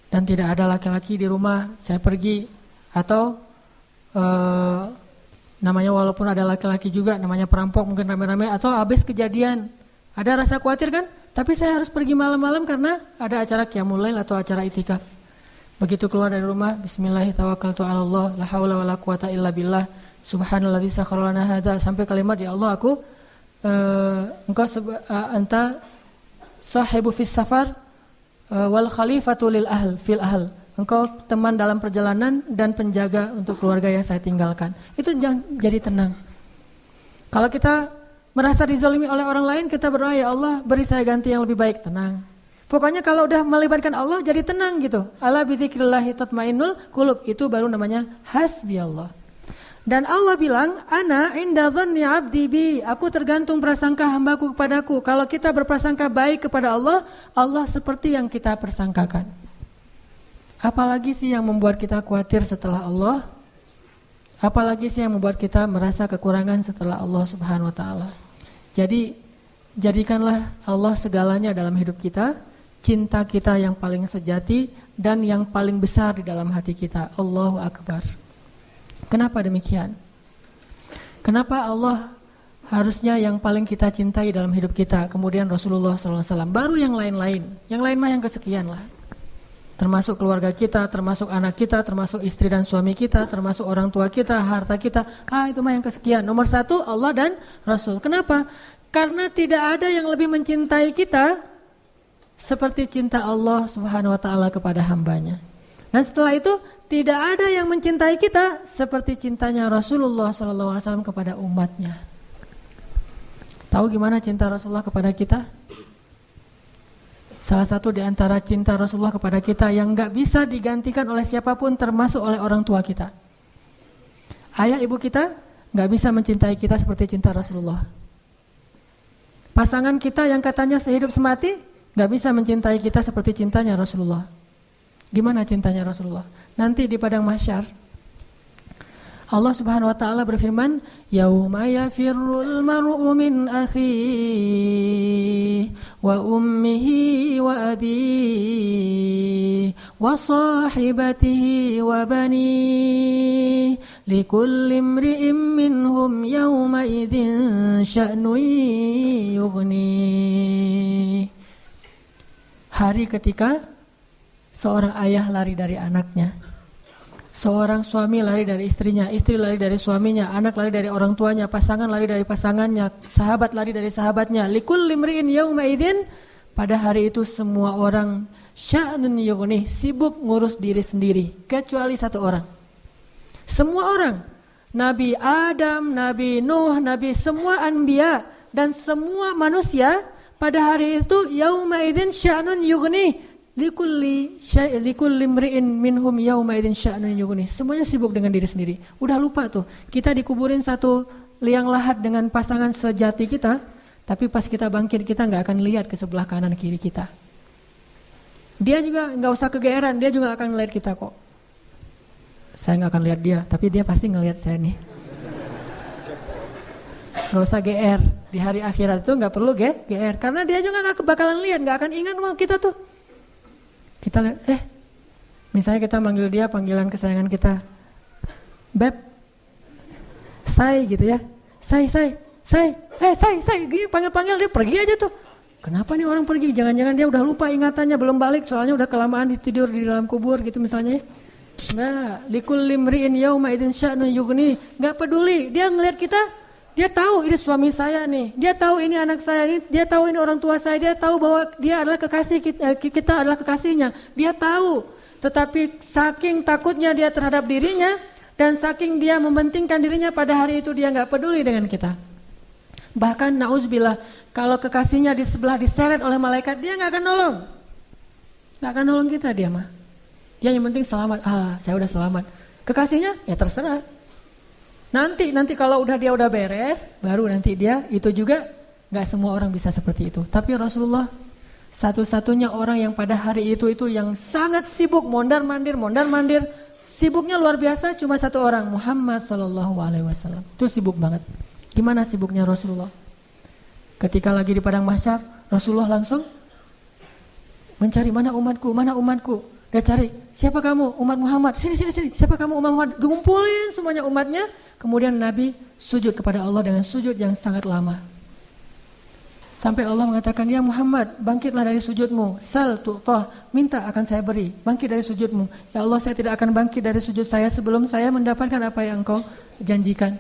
Dan tidak ada laki-laki di rumah, saya pergi. Atau namanya walaupun ada laki-laki juga, namanya perampok mungkin rame-rame. Atau habis kejadian, ada rasa khawatir kan? Tapi saya harus pergi malam-malam karena ada acara qiyamul lail atau acara itikaf. Begitu keluar dari rumah, bismillahirrahmanirrahim, la haula wala quwata illa billah, subhanalladzi sakhkhara lana hadza, sampai kalimat ya Allah aku engkau anta sahibu fis safar wal khalifatu lil ahl fil ahl. Engkau teman dalam perjalanan dan penjaga untuk keluarga yang saya tinggalkan. Itu jadi tenang. Kalau kita merasa dizalimi oleh orang lain, kita berdoa, ya Allah beri saya ganti yang lebih baik. Tenang. Pokoknya kalau udah melibatkan Allah jadi tenang gitu. Ala bidzikrillahi tatmainnul qulub, itu baru namanya hasbiyallah. Dan Allah bilang, ana inda dhanni 'abdi bi, aku tergantung prasangka hambaku kepadaku. Kalau kita berprasangka baik kepada Allah, Allah seperti yang kita persangkakan. Apalagi sih yang membuat kita khawatir setelah Allah? Apalagi sih yang membuat kita merasa kekurangan setelah Allah Subhanahu wa taala? Jadi jadikanlah Allah segalanya dalam hidup kita, cinta kita yang paling sejati dan yang paling besar di dalam hati kita. Allahu Akbar. Kenapa demikian? Kenapa Allah harusnya yang paling kita cintai dalam hidup kita, kemudian Rasulullah SAW, baru yang lain-lain. Yang lain mah yang kesekian lah. Termasuk keluarga kita, termasuk anak kita, termasuk istri dan suami kita, termasuk orang tua kita, harta kita. Itu mah yang kesekian. Nomor satu Allah dan Rasul. Kenapa? Karena tidak ada yang lebih mencintai kita seperti cinta Allah Subhanahu wa taala kepada hambanya. Dan setelah itu tidak ada yang mencintai kita seperti cintanya Rasulullah SAW kepada umatnya. Tahu gimana cinta Rasulullah kepada kita? Salah satu di antara cinta Rasulullah kepada kita yang gak bisa digantikan oleh siapapun, termasuk oleh orang tua kita. Ayah ibu kita gak bisa mencintai kita seperti cinta Rasulullah. Pasangan kita yang katanya sehidup semati gak bisa mencintai kita seperti cintanya Rasulullah. Gimana cintanya Rasulullah? Nanti di padang mahsyar Allah Subhanahu wa taala berfirman, "Yauma yafirrul mar'u min akhihi wa ummihi wa abihi wa sahibatihi wa banihi likulli imri'in minhum yawma idzin sya'nun yughni." Hari ketika seorang ayah lari dari anaknya, seorang suami lari dari istrinya, istri lari dari suaminya, anak lari dari orang tuanya, pasangan lari dari pasangannya, sahabat lari dari sahabatnya. Likulli imri'in yauma idzin, pada hari itu semua orang sya'nun yughni, sibuk ngurus diri sendiri, kecuali satu orang. Semua orang, Nabi Adam, Nabi Nuh, Nabi semua anbiya dan semua manusia pada hari itu yauma idzin sya'nun yughni. Likulli imri'in minhum yauma idzin sya'nun yughni. Semuanya sibuk dengan diri sendiri. Udah lupa tuh, kita dikuburin satu liang lahat dengan pasangan sejati kita, tapi pas kita bangkit kita nggak akan lihat ke sebelah kanan kiri kita. Dia juga nggak usah kegeeran, dia juga akan ngelihat kita kok. Saya nggak akan lihat dia, tapi dia pasti ngelihat saya nih. Nggak usah GR, di hari akhirat itu nggak perlu GR, karena dia juga nggak bakalan lihat, nggak akan ingat sama kita tuh. Kita lihat, misalnya kita manggil dia panggilan kesayangan kita, Beb, say gitu ya, say, gini panggil-panggil dia pergi aja tuh. Kenapa nih orang pergi? Jangan-jangan dia udah lupa ingatannya, belum balik, soalnya udah kelamaan tidur di dalam kubur gitu misalnya. Nggak, likulli imri'in yauma idzin sya'nun yughni, nggak peduli, dia ngelihat kita. Dia tahu ini suami saya nih, dia tahu ini anak saya nih, dia tahu ini orang tua saya, dia tahu bahwa dia adalah kekasih kita adalah kekasihnya. Dia tahu, tetapi saking takutnya dia terhadap dirinya dan saking dia mementingkan dirinya, pada hari itu dia nggak peduli dengan kita. Bahkan na'udzubillah, kalau kekasihnya di sebelah diseret oleh malaikat, dia nggak akan nolong kita dia mah. Dia yang penting selamat. Saya udah selamat. Kekasihnya ya terserah. Nanti kalau dia udah beres, baru nanti dia itu juga. Gak semua orang bisa seperti itu. Tapi Rasulullah satu-satunya orang yang pada hari itu yang sangat sibuk mondar-mandir, sibuknya luar biasa, cuma satu orang, Muhammad SAW. Itu sibuk banget. Gimana sibuknya Rasulullah? Ketika lagi di padang mahsyar, Rasulullah langsung mencari mana umatku. Dia cari, siapa kamu? Umat Muhammad. Sini. Siapa kamu? Umat Muhammad. Ngumpulin semuanya umatnya. Kemudian Nabi sujud kepada Allah dengan sujud yang sangat lama. Sampai Allah mengatakan, ya Muhammad, bangkitlah dari sujudmu. Sal tu'tah, minta akan saya beri. Bangkit dari sujudmu. Ya Allah, saya tidak akan bangkit dari sujud saya sebelum saya mendapatkan apa yang engkau janjikan.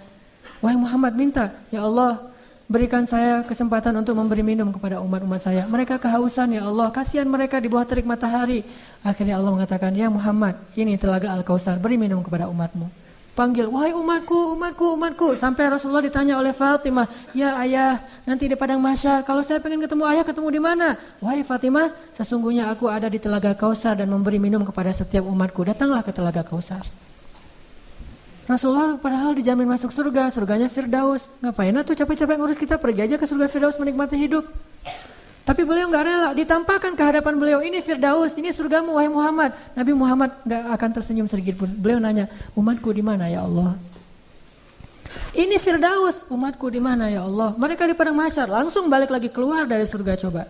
Wahai Muhammad, minta. Ya Allah, berikan saya kesempatan untuk memberi minum kepada umat-umat saya. Mereka kehausan, ya Allah, kasihan mereka di bawah terik matahari. Akhirnya Allah mengatakan, ya Muhammad, ini telaga Al-Kautsar, beri minum kepada umatmu. panggil, wahai umatku, umatku, umatku. Sampai Rasulullah ditanya oleh Fatimah, ya ayah, nanti di padang mahsyar, kalau saya pengen ketemu ayah, ketemu di mana? Wahai Fatimah, sesungguhnya aku ada di Telaga Kausar dan memberi minum kepada setiap umatku. Datanglah ke Telaga Kausar. Rasulullah padahal dijamin masuk surga, surganya Firdaus. Ngapain tuh capek-capek ngurus kita, pergi aja ke surga Firdaus menikmati hidup. Tapi beliau nggak rela, ditampakkan ke hadapan beliau, ini Firdaus, ini surgamu wahai Muhammad. Nabi Muhammad nggak akan tersenyum sedikit pun. Beliau nanya, umatku di mana ya Allah? Ini Firdaus, umatku di mana ya Allah? Mereka di padang mahsyar, langsung balik lagi keluar dari surga coba.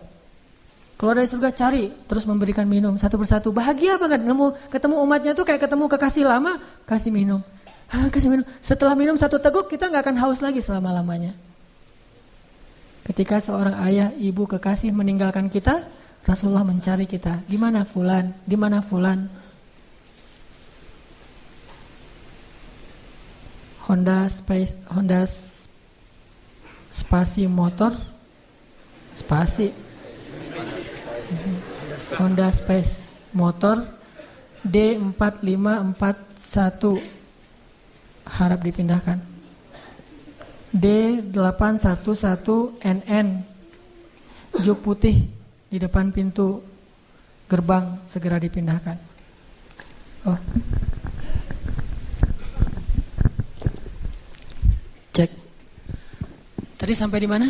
Keluar dari surga cari, terus memberikan minum satu persatu. Bahagia banget ketemu umatnya tuh kayak ketemu kekasih lama, kasih minum. Kasih minum. Setelah minum satu teguk kita nggak akan haus lagi selama-lamanya. Ketika seorang ayah, ibu, kekasih meninggalkan kita, Rasulullah mencari kita. Di mana fulan? Di mana fulan? Honda Spasi motor, Spasi. Honda Space motor D4541 harap dipindahkan. D811NN juk putih di depan pintu gerbang segera dipindahkan. Oh. Cek. Tadi sampai di mana?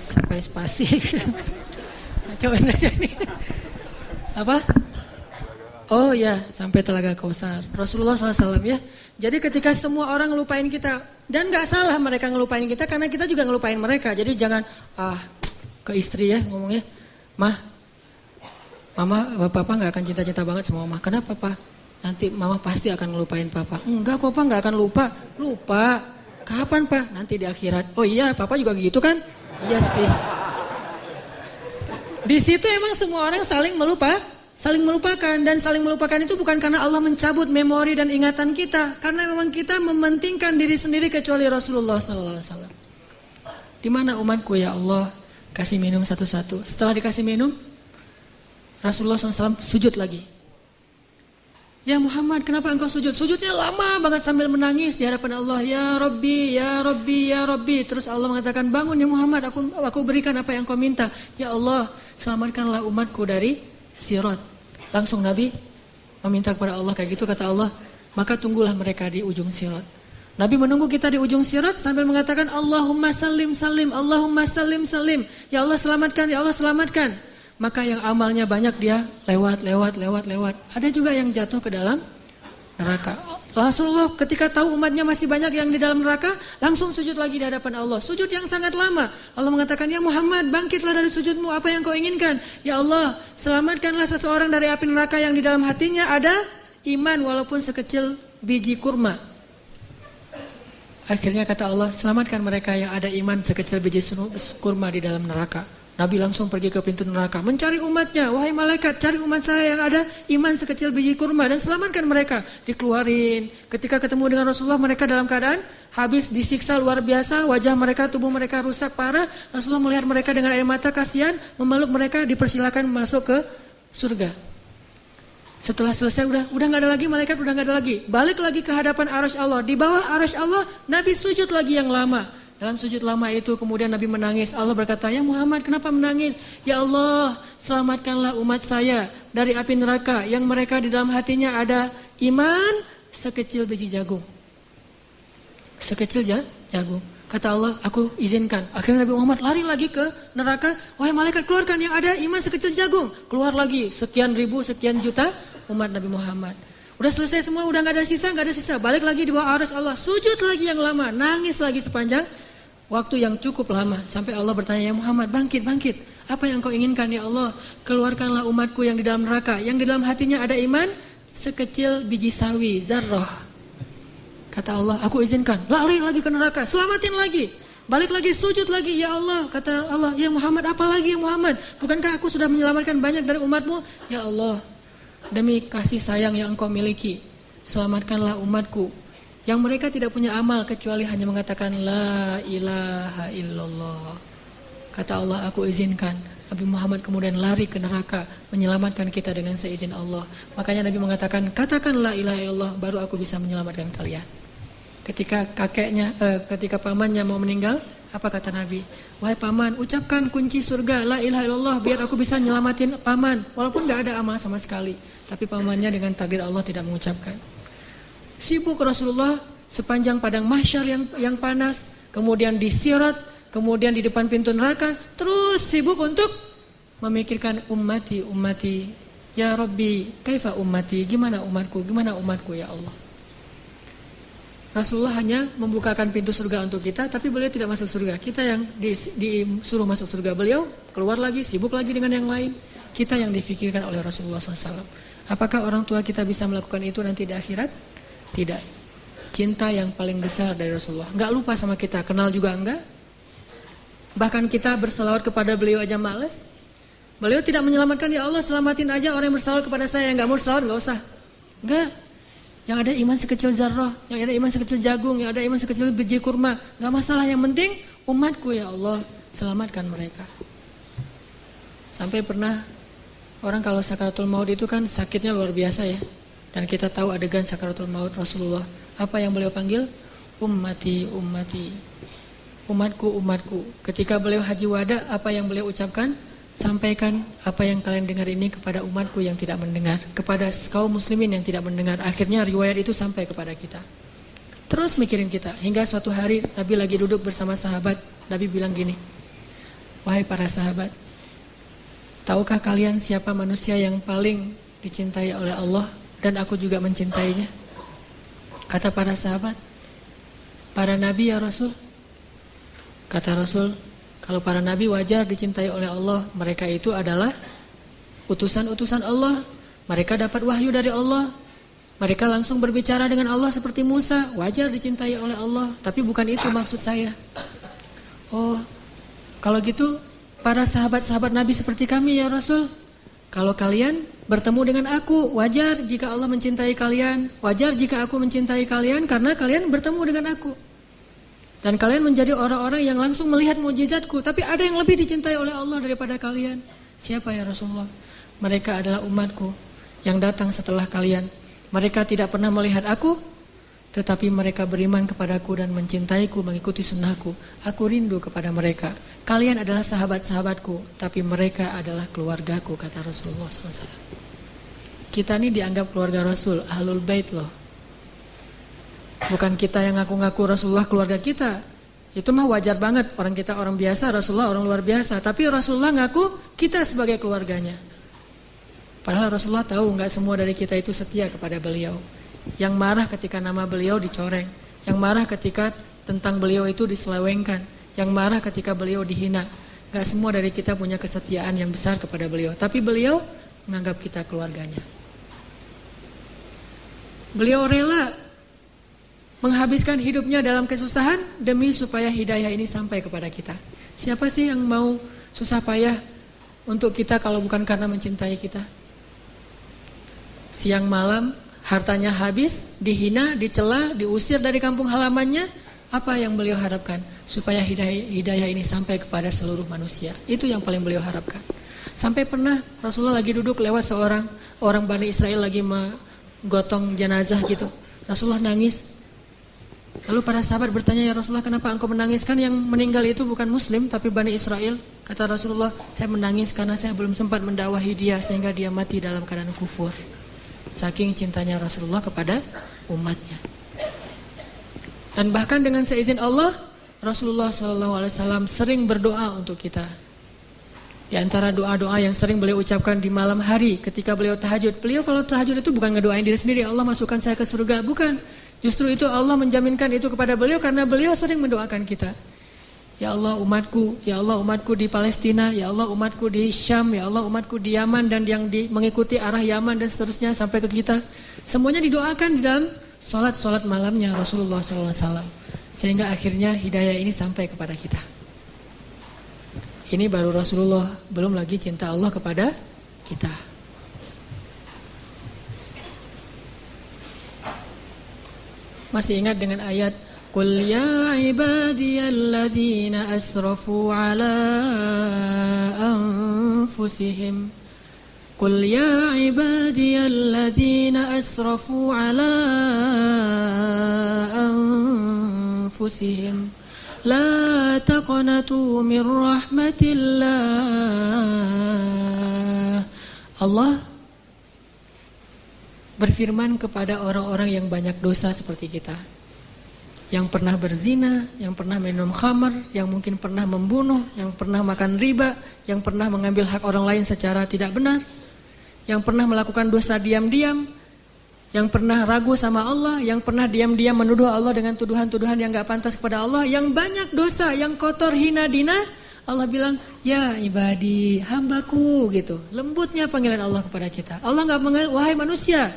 Sampai Spasi. Cobain aja nih. Apa? Oh ya, sampai Telaga Kausar. Rasulullah SAW ya. Jadi ketika semua orang ngelupain kita, dan gak salah mereka ngelupain kita karena kita juga ngelupain mereka. Jadi jangan ke istri ya ngomongnya, Mah, Mama, Papa gak akan cinta-cinta banget sama Mama. Kenapa Papa? Nanti Mama pasti akan ngelupain Papa. Enggak kok Pak, gak akan lupa. Lupa. Kapan Pak? Nanti di akhirat. Oh iya, Papa juga gitu kan? Iya sih. Di situ emang semua orang saling melupakan, dan saling melupakan itu bukan karena Allah mencabut memori dan ingatan kita, karena memang kita mementingkan diri sendiri kecuali Rasulullah SAW. Di mana umatku ya Allah? Kasih minum satu-satu. Setelah dikasih minum, Rasulullah SAW sujud lagi. Ya Muhammad, kenapa engkau sujud? Sujudnya lama banget sambil menangis di hadapan Allah. Ya Rabbi, ya Rabbi, ya Rabbi. Terus Allah mengatakan, bangun ya Muhammad, aku berikan apa yang kau minta. Ya Allah, selamatkanlah umatku dari Sirat. Langsung Nabi meminta kepada Allah kayak gitu, kata Allah, maka tunggulah mereka di ujung Sirat. Nabi menunggu kita di ujung Sirat sambil mengatakan, Allahumma salim salim, Allahumma salim salim. Ya Allah selamatkan, ya Allah selamatkan. Maka yang amalnya banyak dia lewat. Ada juga yang jatuh ke dalam neraka. Rasulullah ketika tahu umatnya masih banyak yang di dalam neraka, langsung sujud lagi di hadapan Allah. Sujud yang sangat lama. Allah mengatakan, ya Muhammad, bangkitlah dari sujudmu, apa yang kau inginkan? Ya Allah, selamatkanlah seseorang dari api neraka yang di dalam hatinya ada iman walaupun sekecil biji kurma. Akhirnya kata Allah, selamatkan mereka yang ada iman sekecil biji kurma di dalam neraka. Nabi langsung pergi ke pintu neraka, mencari umatnya. Wahai malaikat, cari umat saya yang ada iman sekecil biji kurma dan selamatkan mereka. Dikeluarin. Ketika ketemu dengan Rasulullah, mereka dalam keadaan habis disiksa luar biasa. Wajah mereka, tubuh mereka rusak parah. Rasulullah melihat mereka dengan air mata, kasihan, memeluk mereka, dipersilakan masuk ke surga. Setelah selesai, udah gak ada lagi malaikat, udah gak ada lagi. Balik lagi ke hadapan arasy Allah. Di bawah arasy Allah, Nabi sujud lagi yang lama. Dalam sujud lama itu kemudian Nabi menangis. Allah berkata, ya Muhammad, kenapa menangis? Ya Allah, selamatkanlah umat saya dari api neraka yang mereka di dalam hatinya ada iman sekecil biji jagung. Sekecil jagung. Kata Allah, aku izinkan. Akhirnya Nabi Muhammad lari lagi ke neraka. Wahai malaikat, keluarkan yang ada iman sekecil jagung. Keluar lagi sekian ribu, sekian juta umat Nabi Muhammad. Udah selesai semua, udah gak ada sisa. Balik lagi di bawah arasy Allah. Sujud lagi yang lama, nangis lagi sepanjang waktu yang cukup lama. Sampai Allah bertanya, ya Muhammad, bangkit. Apa yang kau inginkan ya Allah? Keluarkanlah umatku yang di dalam neraka, yang di dalam hatinya ada iman sekecil biji sawi, zarrah. Kata Allah, aku izinkan. Lari lagi ke neraka, selamatin lagi. Balik lagi, sujud lagi, ya Allah. Kata Allah, ya Muhammad, apa lagi ya Muhammad? Bukankah aku sudah menyelamatkan banyak dari umatmu? Ya Allah, demi kasih sayang yang engkau miliki, selamatkanlah umatku yang mereka tidak punya amal kecuali hanya mengatakan la ilaha illallah. Kata Allah, aku izinkan. Nabi Muhammad kemudian lari ke neraka menyelamatkan kita dengan seizin Allah. Makanya Nabi mengatakan, katakan la ilaha illallah baru aku bisa menyelamatkan kalian. Ketika ketika pamannya mau meninggal, apa kata Nabi? Wahai paman, ucapkan kunci surga la ilaha illallah biar aku bisa nyelamatin paman. Walaupun gak ada amal sama sekali, tapi pamannya dengan takdir Allah tidak mengucapkan. Sibuk Rasulullah sepanjang padang mahsyar yang panas, kemudian di Sirat, kemudian di depan pintu neraka, terus sibuk untuk memikirkan ummati, ya Rabbi, kaifa ummati, gimana umatku ya Allah. Rasulullah hanya membukakan pintu surga untuk kita, tapi beliau tidak masuk surga. Kita yang disuruh masuk surga, beliau keluar lagi, sibuk lagi dengan yang lain. Kita yang difikirkan oleh Rasulullah SAW. Apakah orang tua kita bisa melakukan itu nanti di akhirat? Tidak. Cinta yang paling besar dari Rasulullah. Enggak lupa sama kita, kenal juga enggak. Bahkan kita berselawat kepada beliau aja malas. Beliau tidak menyelamatkan, ya Allah selamatin aja orang yang berselawat kepada saya. Yang enggak mau selawat enggak usah. Enggak. Yang ada iman sekecil zarrah, yang ada iman sekecil jagung, yang ada iman sekecil biji kurma, enggak masalah, yang penting umatku ya Allah, selamatkan mereka. Sampai pernah orang kalau sakaratul maut itu kan sakitnya luar biasa ya. Dan kita tahu adegan sakaratul maut Rasulullah. Apa yang beliau panggil? Ummati, umatku. Ketika beliau haji wada, apa yang beliau ucapkan? Sampaikan apa yang kalian dengar ini kepada umatku yang tidak mendengar, kepada kaum muslimin yang tidak mendengar. Akhirnya riwayat itu sampai kepada kita. Terus mikirin kita, hingga suatu hari Nabi lagi duduk bersama sahabat. Nabi bilang gini, wahai para sahabat, tahukah kalian siapa manusia yang paling dicintai oleh Allah dan aku juga mencintainya? Kata para sahabat, para nabi ya Rasul. Kata Rasul, kalau para nabi wajar dicintai oleh Allah, mereka itu adalah utusan-utusan Allah. Mereka dapat wahyu dari Allah. Mereka langsung berbicara dengan Allah seperti Musa, wajar dicintai oleh Allah. Tapi bukan itu maksud saya. Oh, kalau gitu para sahabat-sahabat Nabi seperti kami ya Rasul. Kalau kalian bertemu dengan aku, wajar jika Allah mencintai kalian. Wajar jika aku mencintai kalian karena kalian bertemu dengan aku. Dan kalian menjadi orang-orang yang langsung melihat mukjizatku. Tapi ada yang lebih dicintai oleh Allah daripada kalian. Siapa ya Rasulullah? Mereka adalah umatku yang datang setelah kalian. Mereka tidak pernah melihat aku, tetapi mereka beriman kepadaku dan mencintaiku, mengikuti sunnahku. Aku rindu kepada mereka. Kalian adalah sahabat-sahabatku, tapi mereka adalah keluargaku, kata Rasulullah SAW. Kita ini dianggap keluarga Rasul, Ahlul Bait loh. Bukan kita yang ngaku-ngaku Rasulullah keluarga kita. Itu mah wajar banget, orang kita orang biasa, Rasulullah orang luar biasa. Tapi Rasulullah ngaku kita sebagai keluarganya. Padahal Rasulullah tahu enggak semua dari kita itu setia kepada beliau. Yang marah ketika nama beliau dicoreng, yang marah ketika tentang beliau itu diselewengkan, yang marah ketika beliau dihina. Enggak semua dari kita punya kesetiaan yang besar kepada beliau. Tapi beliau menganggap kita keluarganya. Beliau rela menghabiskan hidupnya dalam kesusahan demi supaya hidayah ini sampai kepada kita. Siapa sih yang mau susah payah untuk kita kalau bukan karena mencintai kita? Siang malam hartanya habis, dihina, dicela, diusir dari kampung halamannya. Apa yang beliau harapkan? Supaya hidayah ini sampai kepada seluruh manusia. Itu yang paling beliau harapkan. Sampai pernah Rasulullah lagi duduk lewat seorang orang Bani Israel lagi menggotong jenazah gitu. Rasulullah nangis. Lalu para sahabat bertanya, ya Rasulullah kenapa engkau menangis? Kan yang meninggal itu bukan muslim tapi Bani Israel. Kata Rasulullah, saya menangis karena saya belum sempat mendakwahi dia sehingga dia mati dalam keadaan kufur. Saking cintanya Rasulullah kepada umatnya. Dan bahkan dengan seizin Allah, Rasulullah SAW sering berdoa untuk kita. Di antara doa-doa yang sering beliau ucapkan di malam hari ketika beliau tahajud. Beliau kalau tahajud itu bukan ngedoain diri sendiri, Allah masukkan saya ke surga, bukan. Justru itu Allah menjaminkan itu kepada beliau karena beliau sering mendoakan kita. Ya Allah umatku di Palestina, ya Allah umatku di Syam, ya Allah umatku di Yaman dan yang mengikuti arah Yaman dan seterusnya sampai ke kita. Semuanya didoakan di dalam solat malamnya Rasulullah SAW. Sehingga akhirnya hidayah ini sampai kepada kita. Ini baru Rasulullah, belum lagi cinta Allah kepada kita. Masih ingat dengan ayat Qul ya ibadiyalladzina asrafu ala anfusihim. Qul ya ibadiyalladzina asrafu ala anfusihim. La taqnatu min rahmatillah. Allah berfirman kepada orang-orang yang banyak dosa seperti kita, yang pernah berzina, yang pernah minum khamar, yang mungkin pernah membunuh, yang pernah makan riba, yang pernah mengambil hak orang lain secara tidak benar, yang pernah melakukan dosa diam-diam, yang pernah ragu sama Allah, yang pernah diam-diam menuduh Allah dengan tuduhan-tuduhan yang gak pantas kepada Allah, yang banyak dosa, yang kotor, hina, dina. Allah bilang, ya ibadi, hambaku, gitu. Lembutnya panggilan Allah kepada kita. Allah gak menganggap, wahai manusia,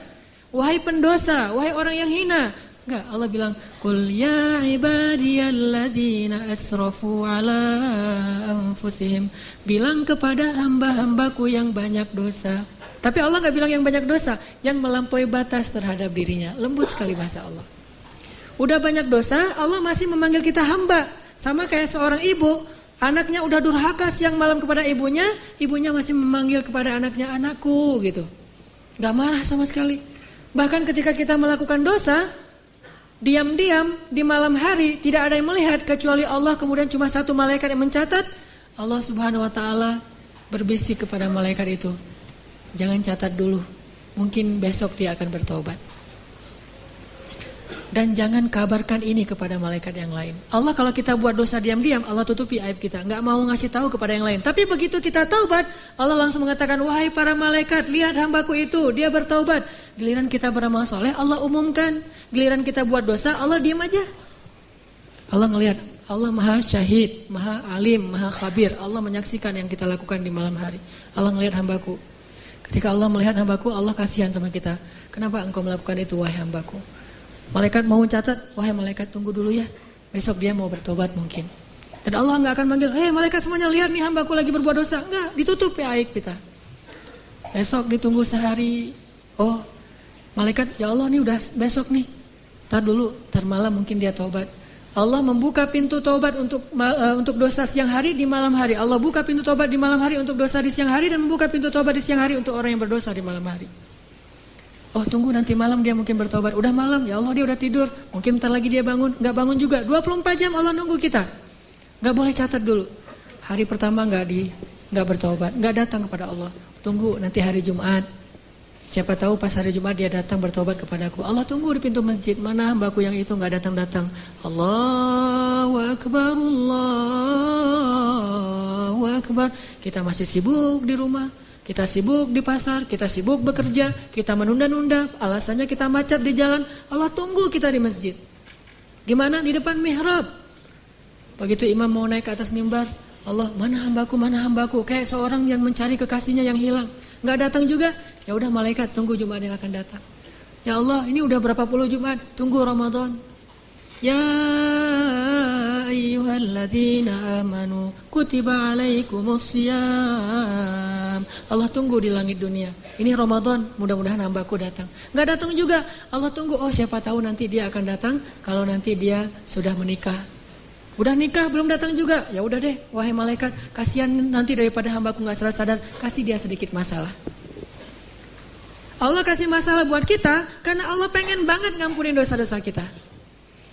wahai pendosa, wahai orang yang hina. Enggak, Allah bilang, qul ya ibadiyalladzina asrafu ala anfusihim. Bilang kepada hamba-hambaku yang banyak dosa. Tapi Allah gak bilang yang banyak dosa, yang melampaui batas terhadap dirinya. Lembut sekali bahasa Allah. Udah banyak dosa, Allah masih memanggil kita hamba. Sama kayak seorang ibu, anaknya udah durhaka siang malam kepada ibunya, ibunya masih memanggil kepada anaknya, anakku, gitu. Gak marah sama sekali. Bahkan ketika kita melakukan dosa, diam-diam di malam hari, tidak ada yang melihat kecuali Allah, kemudian cuma satu malaikat yang mencatat. Allah Subhanahu wa ta'ala berbisik kepada malaikat itu, jangan catat dulu, mungkin besok dia akan bertobat. Dan jangan kabarkan ini kepada malaikat yang lain. Allah kalau kita buat dosa diam-diam, Allah tutupi aib kita, gak mau ngasih tahu kepada yang lain. Tapi begitu kita taubat, Allah langsung mengatakan, wahai para malaikat, lihat hambaku itu, dia bertaubat. Giliran kita beramal soleh, Allah umumkan. Giliran kita buat dosa, Allah diam aja. Allah ngelihat, Allah maha syahid, maha alim, maha khabir. Allah menyaksikan yang kita lakukan di malam hari. Allah ngelihat hambaku. Ketika Allah melihat hambaku, Allah kasihan sama kita. Kenapa engkau melakukan itu, wahai hambaku? Malaikat mau catat, wahai malaikat tunggu dulu ya, besok dia mau bertobat mungkin. Dan Allah gak akan manggil, hei malaikat semuanya lihat nih hambaku lagi berbuat dosa. Enggak, ditutup ya aib kita. Besok ditunggu sehari, oh malaikat ya Allah nih udah besok nih, tar dulu, tar malam mungkin dia taubat. Allah membuka pintu taubat untuk dosa siang hari di malam hari. Allah buka pintu taubat di malam hari untuk dosa di siang hari, dan membuka pintu taubat di siang hari untuk orang yang berdosa di malam hari. Oh tunggu nanti malam dia mungkin bertobat. Udah malam, ya Allah dia udah tidur, mungkin bentar lagi dia bangun. Gak bangun juga, 24 jam Allah nunggu kita. Gak boleh catat dulu. Hari pertama gak bertobat, gak datang kepada Allah. Tunggu nanti hari Jumat, siapa tahu pas hari Jumat dia datang bertobat kepadaku. Allah tunggu di pintu masjid, mana hambaku yang itu gak datang-datang. Allahu Akbar, Allahu Akbar. Kita masih sibuk di rumah, kita sibuk di pasar, kita sibuk bekerja, kita menunda-nunda, alasannya kita macet di jalan. Allah tunggu kita di masjid. Di mana? Di depan mihrab. Begitu imam mau naik ke atas mimbar, Allah mana hambaku, kayak seorang yang mencari kekasihnya yang hilang. Gak datang juga, ya udah malaikat tunggu Jumat yang akan datang. Ya Allah ini udah berapa puluh Jumat, tunggu Ramadan. Ya ayyuhalladzina amanu kutiba alaikumusiyam. Allah tunggu di langit dunia. Ini Ramadan, mudah-mudahan hambaku datang. Gak datang juga, Allah tunggu. Oh siapa tahu nanti dia akan datang kalau nanti dia sudah menikah. Udah nikah belum datang juga. Ya udah deh, wahai malaikat, kasihan nanti daripada hambaku gak sadar, kasih dia sedikit masalah. Allah kasih masalah buat kita karena Allah pengen banget ngampunin dosa-dosa kita.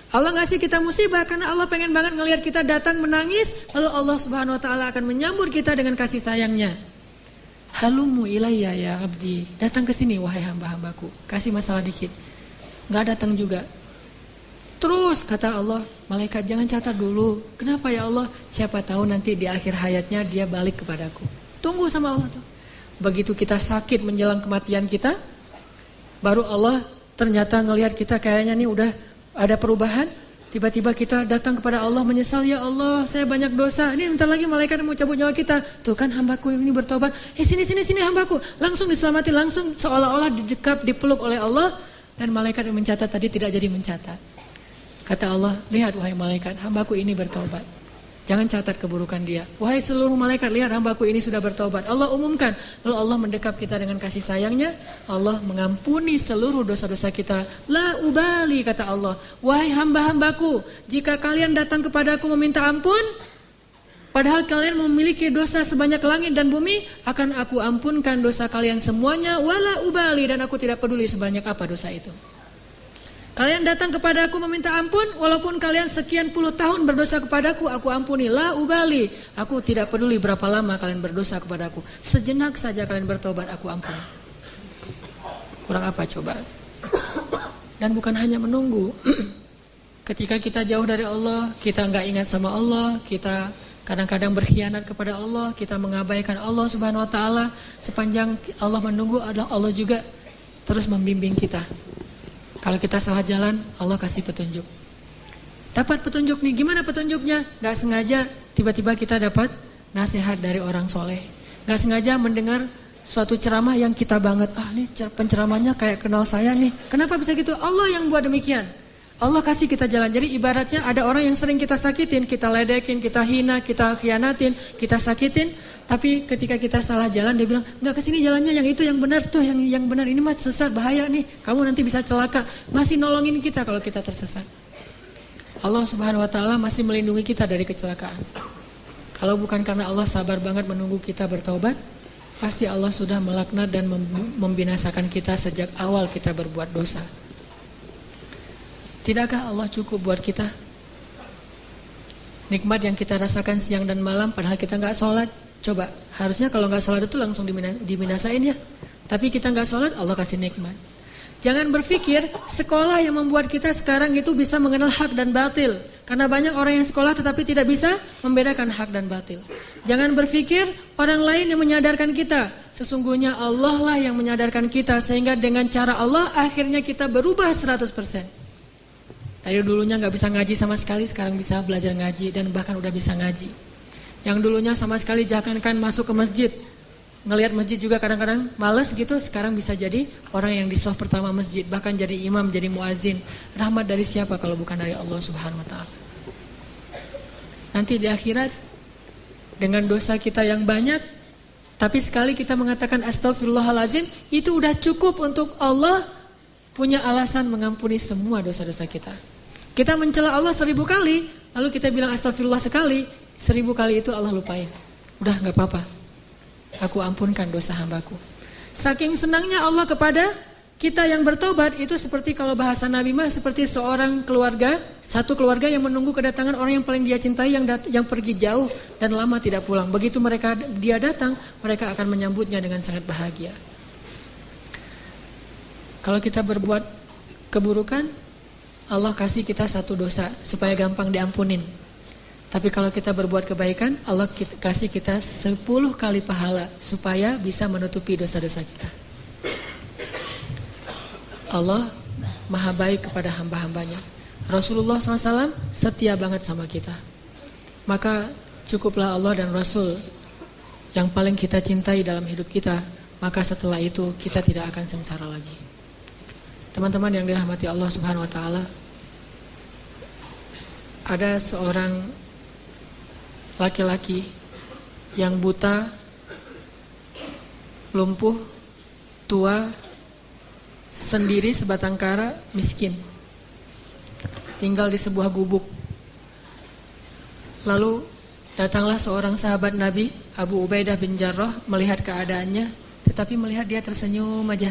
Allah ngasih kita musibah karena Allah pengen banget ngelihat kita datang menangis, lalu Allah Subhanahu wa taala akan menyambut kita dengan kasih sayangnya. Halumu ilayya ya abdi, datang ke sini wahai hamba-hambaku, kasih masalah dikit. Enggak datang juga. Terus kata Allah, malaikat jangan catat dulu. Kenapa ya Allah? Siapa tahu nanti di akhir hayatnya dia balik kepadaku. Tunggu sama Allah tuh. Begitu kita sakit menjelang kematian kita, baru Allah ternyata ngelihat kita kayaknya nih udah ada perubahan, tiba-tiba kita datang kepada Allah menyesal, ya Allah saya banyak dosa, ini bentar lagi malaikat mau cabut nyawa kita. Tuh kan hambaku ini bertobat, sini hambaku, langsung diselamati, langsung seolah-olah didekap, dipeluk oleh Allah. Dan malaikat yang mencatat tadi tidak jadi mencatat. Kata Allah, lihat wahai malaikat, hambaku ini bertobat. Jangan catat keburukan dia. Wahai seluruh malaikat, lihat hambaku ini sudah bertobat. Allah umumkan. Lalu Allah mendekap kita dengan kasih sayangnya. Allah mengampuni seluruh dosa-dosa kita. La ubali, kata Allah. Wahai hamba-hambaku, jika kalian datang kepadaku meminta ampun, padahal kalian memiliki dosa sebanyak langit dan bumi, akan aku ampunkan dosa kalian semuanya. Wala ubali, dan aku tidak peduli sebanyak apa dosa itu. Kalian datang kepadaku meminta ampun, walaupun kalian sekian puluh tahun berdosa kepadaku, aku ampuni. La ubali, aku tidak peduli berapa lama kalian berdosa kepadaku. Sejenak saja kalian bertobat, aku ampuni. Kurang apa coba? Dan bukan hanya menunggu. Ketika kita jauh dari Allah, kita nggak ingat sama Allah, kita kadang-kadang berkhianat kepada Allah, kita mengabaikan Allah Subhanahu Wa Taala. Sepanjang Allah menunggu, adalah Allah juga terus membimbing kita. Kalau kita salah jalan, Allah kasih petunjuk. Dapat petunjuk nih, gimana petunjuknya? Gak sengaja tiba-tiba kita dapat nasihat dari orang soleh. Gak sengaja mendengar suatu ceramah yang kita banget. Nih penceramahnya kayak kenal saya nih. Kenapa bisa gitu? Allah yang buat demikian. Allah kasih kita jalan. Jadi ibaratnya ada orang yang sering kita sakitin, kita ledekin, kita hina, kita khianatin, kita sakitin. Tapi ketika kita salah jalan, dia bilang, enggak, kesini jalannya, yang itu yang benar tuh, yang benar, ini mas sesat, bahaya nih, kamu nanti bisa celaka. Masih nolongin kita kalau kita tersesat. Allah Subhanahu Wa Taala masih melindungi kita dari kecelakaan. Kalau bukan karena Allah sabar banget menunggu kita bertaubat, pasti Allah sudah melaknat dan membinasakan kita sejak awal kita berbuat dosa. Tidakkah Allah cukup buat kita? Nikmat yang kita rasakan siang dan malam padahal kita gak sholat. Coba, harusnya kalau gak sholat itu langsung dibinasain ya. Tapi kita gak sholat, Allah kasih nikmat. Jangan berpikir sekolah yang membuat kita sekarang itu bisa mengenal hak dan batil. Karena banyak orang yang sekolah tetapi tidak bisa membedakan hak dan batil. Jangan berpikir orang lain yang menyadarkan kita. Sesungguhnya Allah lah yang menyadarkan kita. Sehingga dengan cara Allah akhirnya kita berubah 100%. Dari dulunya gak bisa ngaji sama sekali, sekarang bisa belajar ngaji dan bahkan udah bisa ngaji. Yang dulunya sama sekali jangankan masuk ke masjid, ngelihat masjid juga kadang-kadang males gitu, sekarang bisa jadi orang yang di shaf pertama masjid, bahkan jadi imam, jadi muazin. Rahmat dari siapa kalau bukan dari Allah Subhanahu Wa Taala? Nanti di akhirat dengan dosa kita yang banyak, tapi sekali kita mengatakan astagfirullahalazim, itu udah cukup untuk Allah punya alasan mengampuni semua dosa-dosa kita. Kita mencela Allah 1000 kali, lalu kita bilang astagfirullah sekali, 1000 kali itu Allah lupain. Udah gak apa-apa, aku ampunkan dosa hambaku. Saking senangnya Allah kepada kita yang bertobat, itu seperti kalau bahasa Nabi mah seperti seorang keluarga, satu keluarga yang menunggu kedatangan orang yang paling dia cintai yang pergi jauh dan lama tidak pulang. Begitu dia datang, mereka akan menyambutnya dengan sangat bahagia. Kalau kita berbuat keburukan, Allah kasih kita satu dosa supaya gampang diampunin. Tapi kalau kita berbuat kebaikan, Allah kasih kita 10 kali pahala supaya bisa menutupi dosa-dosa kita. Allah maha baik kepada hamba-hambanya. Rasulullah SAW setia banget sama kita. Maka cukuplah Allah dan Rasul yang paling kita cintai dalam hidup kita. Maka setelah itu kita tidak akan sengsara lagi. Teman-teman yang dirahmati Allah Subhanahu Wa Taala, ada seorang laki-laki yang buta, lumpuh, tua, sendiri sebatang kara, miskin, tinggal di sebuah gubuk. Lalu datanglah seorang sahabat Nabi, Abu Ubaidah bin Jarrah, melihat keadaannya, tetapi melihat dia tersenyum aja.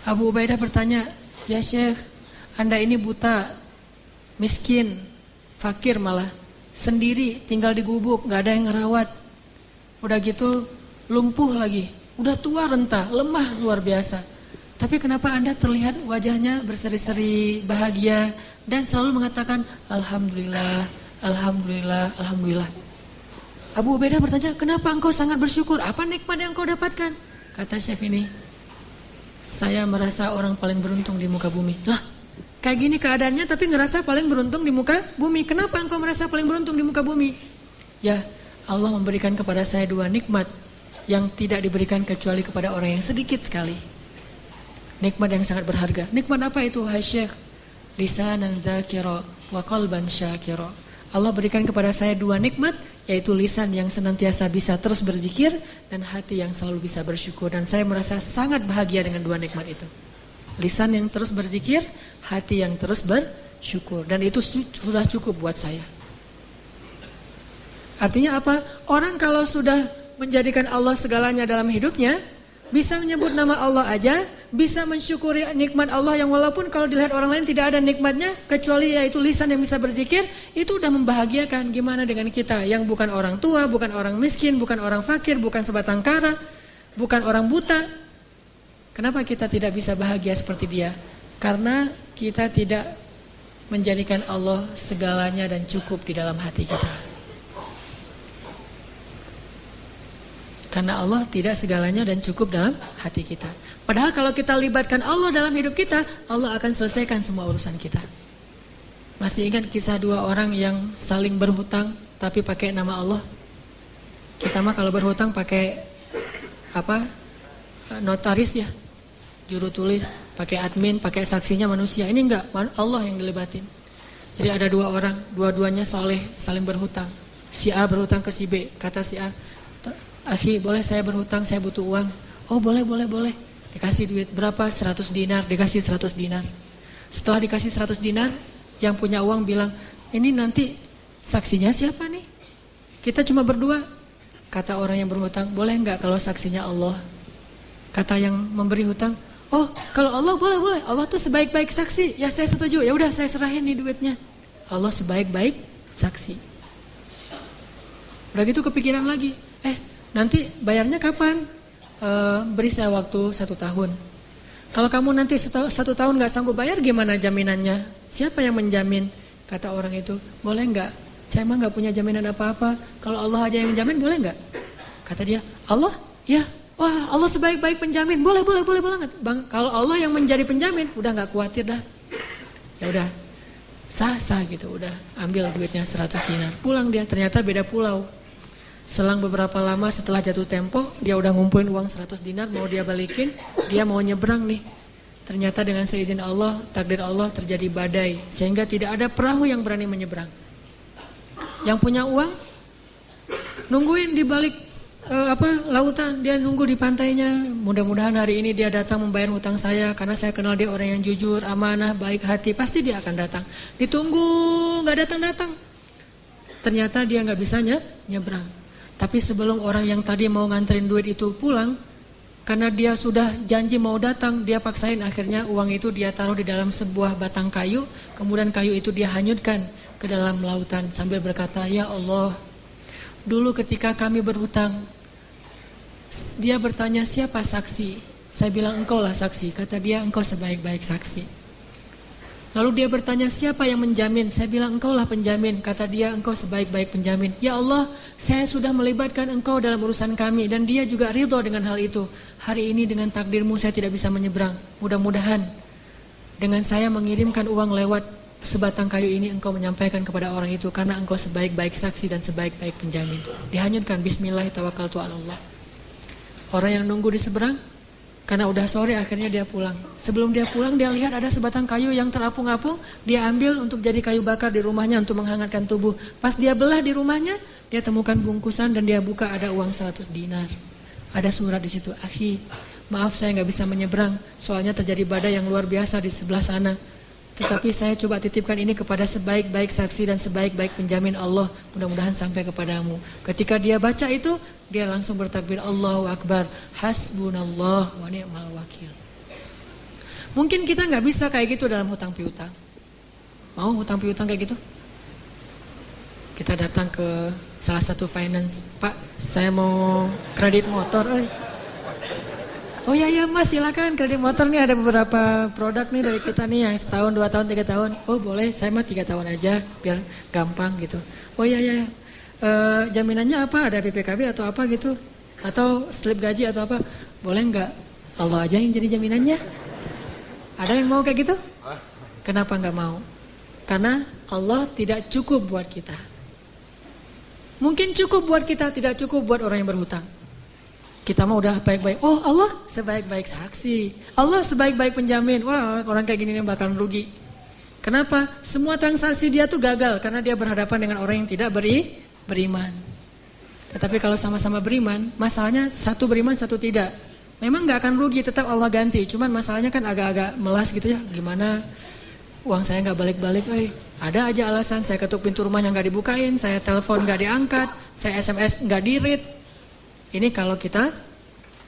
Abu Ubaidah bertanya, ya Syekh, Anda ini buta, miskin, fakir malah, sendiri, tinggal di gubuk, gak ada yang ngerawat. Udah gitu lumpuh lagi, udah tua renta, lemah luar biasa. Tapi kenapa Anda terlihat wajahnya berseri-seri, bahagia, dan selalu mengatakan Alhamdulillah, Alhamdulillah, Alhamdulillah. Abu Ubaidah bertanya, kenapa engkau sangat bersyukur? Apa nikmat yang engkau dapatkan? Kata Syekh ini, saya merasa orang paling beruntung di muka bumi. Lah, kayak gini keadaannya tapi ngerasa paling beruntung di muka bumi. Kenapa engkau merasa paling beruntung di muka bumi? Ya, Allah memberikan kepada saya 2 nikmat yang tidak diberikan kecuali kepada orang yang sedikit sekali. Nikmat yang sangat berharga. Nikmat apa itu, hai Syekh? Lisanan dzakira wa qalban syakira. Allah berikan kepada saya 2 nikmat, yaitu lisan yang senantiasa bisa terus berzikir dan hati yang selalu bisa bersyukur. Dan saya merasa sangat bahagia dengan 2 nikmat itu. Lisan yang terus berzikir, hati yang terus bersyukur. Dan itu sudah cukup buat saya. Artinya apa? Orang kalau sudah menjadikan Allah segalanya dalam hidupnya, bisa menyebut nama Allah aja, bisa mensyukuri nikmat Allah yang walaupun kalau dilihat orang lain tidak ada nikmatnya, kecuali yaitu lisan yang bisa berzikir, itu udah membahagiakan. Gimana dengan kita yang bukan orang tua, bukan orang miskin, bukan orang fakir, bukan sebatang kara, bukan orang buta. Kenapa kita tidak bisa bahagia seperti dia? Karena kita tidak menjadikan Allah segalanya dan cukup di dalam hati kita. Karena Allah tidak segalanya dan cukup dalam hati kita. Padahal kalau kita libatkan Allah dalam hidup kita, Allah akan selesaikan semua urusan kita. Masih ingat kisah 2 orang yang saling berhutang tapi pakai nama Allah? Kita mah kalau berhutang pakai apa? Notaris ya, juru tulis, pakai admin, pakai saksinya manusia. Ini enggak, Allah yang dilibatin. Jadi ada 2 orang, dua-duanya soleh, saling berhutang. Si A berhutang ke si B, kata si A, "Akhi, boleh saya berhutang, saya butuh uang." "Oh boleh. Dikasih duit berapa? 100 dinar, dikasih 100 dinar. Setelah dikasih 100 dinar, yang punya uang bilang, "Ini nanti saksinya siapa nih? Kita cuma berdua." Kata orang yang berhutang, "Boleh enggak kalau saksinya Allah?" Kata yang memberi hutang, "Oh kalau Allah boleh. Allah tuh sebaik-baik saksi." "Ya saya setuju, ya udah saya serahin nih duitnya." Allah sebaik-baik saksi. Udah gitu kepikiran lagi, nanti bayarnya kapan? Beri saya waktu 1 tahun. Kalau kamu nanti 1 tahun gak sanggup bayar, gimana jaminannya? Siapa yang menjamin? Kata orang itu, "Boleh gak? Saya emang gak punya jaminan apa-apa. Kalau Allah aja yang menjamin, boleh gak?" Kata dia, "Allah? Ya. Wah, Allah sebaik-baik penjamin. Boleh banget. Bang, kalau Allah yang menjadi penjamin, udah gak khawatir dah." Ya udah, sah gitu, udah ambil duitnya 100 dinar. Pulang dia, ternyata beda pulau. Selang beberapa lama setelah jatuh tempo, dia udah ngumpulin uang 100 dinar, mau dia balikin, dia mau nyebrang nih. Ternyata dengan seizin Allah, takdir Allah terjadi badai, sehingga tidak ada perahu yang berani menyeberang. Yang punya uang, nungguin di balik lautan, dia nunggu di pantainya. Mudah-mudahan hari ini dia datang membayar hutang saya, karena saya kenal dia orang yang jujur, amanah, baik hati, pasti dia akan datang. Ditunggu, gak datang-datang. Ternyata dia gak bisa nyebrang. Tapi sebelum orang yang tadi mau nganterin duit itu pulang, karena dia sudah janji mau datang, dia paksain akhirnya uang itu dia taruh di dalam sebuah batang kayu, kemudian kayu itu dia hanyutkan ke dalam lautan sambil berkata, "Ya Allah, dulu ketika kami berhutang," dia bertanya, "Siapa saksi?" Saya bilang, "Engkau lah saksi." Kata dia, "Engkau sebaik-baik saksi." Lalu dia bertanya, "Siapa yang menjamin?" Saya bilang, "Engkau lah penjamin." Kata dia, "Engkau sebaik-baik penjamin." "Ya Allah, saya sudah melibatkan Engkau dalam urusan kami." Dan dia juga ridho dengan hal itu. "Hari ini dengan takdirmu saya tidak bisa menyeberang. Mudah-mudahan dengan saya mengirimkan uang lewat sebatang kayu ini, Engkau menyampaikan kepada orang itu, karena Engkau sebaik-baik saksi dan sebaik-baik penjamin." Dihanyutkan, bismillah tawakkaltu ala Allah. Orang yang nunggu di seberang, karena udah sore akhirnya dia pulang. Sebelum dia pulang, dia lihat ada sebatang kayu yang terapung-apung. Dia ambil untuk jadi kayu bakar di rumahnya untuk menghangatkan tubuh. Pas dia belah di rumahnya, dia temukan bungkusan dan dia buka, ada uang 100 dinar. Ada surat di situ, "Akhi, maaf saya gak bisa menyeberang, soalnya terjadi badai yang luar biasa di sebelah sana. Tetapi saya coba titipkan ini kepada sebaik-baik saksi dan sebaik-baik penjamin Allah. Mudah-mudahan sampai kepadamu." Ketika dia baca itu, dia langsung bertakbir, "Allahu Akbar, hasbunallah wa ni'mal wakil." Mungkin kita gak bisa kayak gitu dalam hutang piutang. Mau hutang piutang kayak gitu? Kita datang ke salah satu finance, "Pak, saya mau kredit motor." "Oh ya Mas, silakan kredit motor nih, ada beberapa produk nih dari kita nih yang setahun, 2 tahun, 3 tahun. "Oh boleh, saya mah 3 tahun aja biar gampang gitu." "Oh ya. Jaminannya apa? Ada PPKB atau apa gitu? Atau slip gaji atau apa?" "Boleh enggak? Allah aja yang jadi jaminannya." Ada yang mau kayak gitu? Kenapa enggak mau? Karena Allah tidak cukup buat kita. Mungkin cukup buat kita, tidak cukup buat orang yang berhutang. Kita mah udah baik-baik. Oh Allah sebaik-baik saksi, Allah sebaik-baik penjamin. Wah, orang kayak gini nih bakal rugi. Kenapa? Semua transaksi dia tuh gagal karena dia berhadapan dengan orang yang tidak beriman. Tetapi kalau sama-sama beriman, masalahnya satu beriman, satu tidak. Memang nggak akan rugi, tetap Allah ganti. Cuman masalahnya kan agak-agak melas gitu ya. Gimana uang saya nggak balik-balik? Ada aja alasan. Saya ketuk pintu rumahnya nggak dibukain, saya telepon nggak diangkat, saya SMS nggak di-read. Ini kalau kita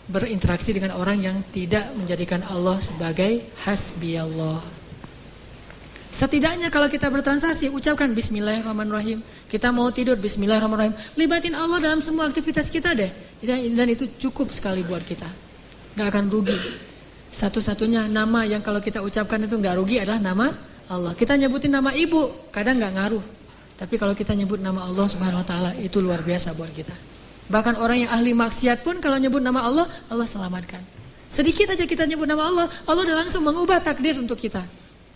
berinteraksi dengan orang yang tidak menjadikan Allah sebagai hasbi Allah. Setidaknya kalau kita bertransaksi, ucapkan bismillahirrahmanirrahim. Kita mau tidur, bismillahirrahmanirrahim. Libatin Allah dalam semua aktivitas kita deh. Dan itu cukup sekali buat kita. Gak akan rugi. Satu-satunya nama yang kalau kita ucapkan itu gak rugi adalah nama Allah. Kita nyebutin nama ibu, kadang gak ngaruh. Tapi kalau kita nyebut nama Allah subhanahu wa ta'ala, itu luar biasa buat kita. Bahkan orang yang ahli maksiat pun kalau nyebut nama Allah, Allah selamatkan. Sedikit aja kita nyebut nama Allah, Allah udah langsung mengubah takdir untuk kita.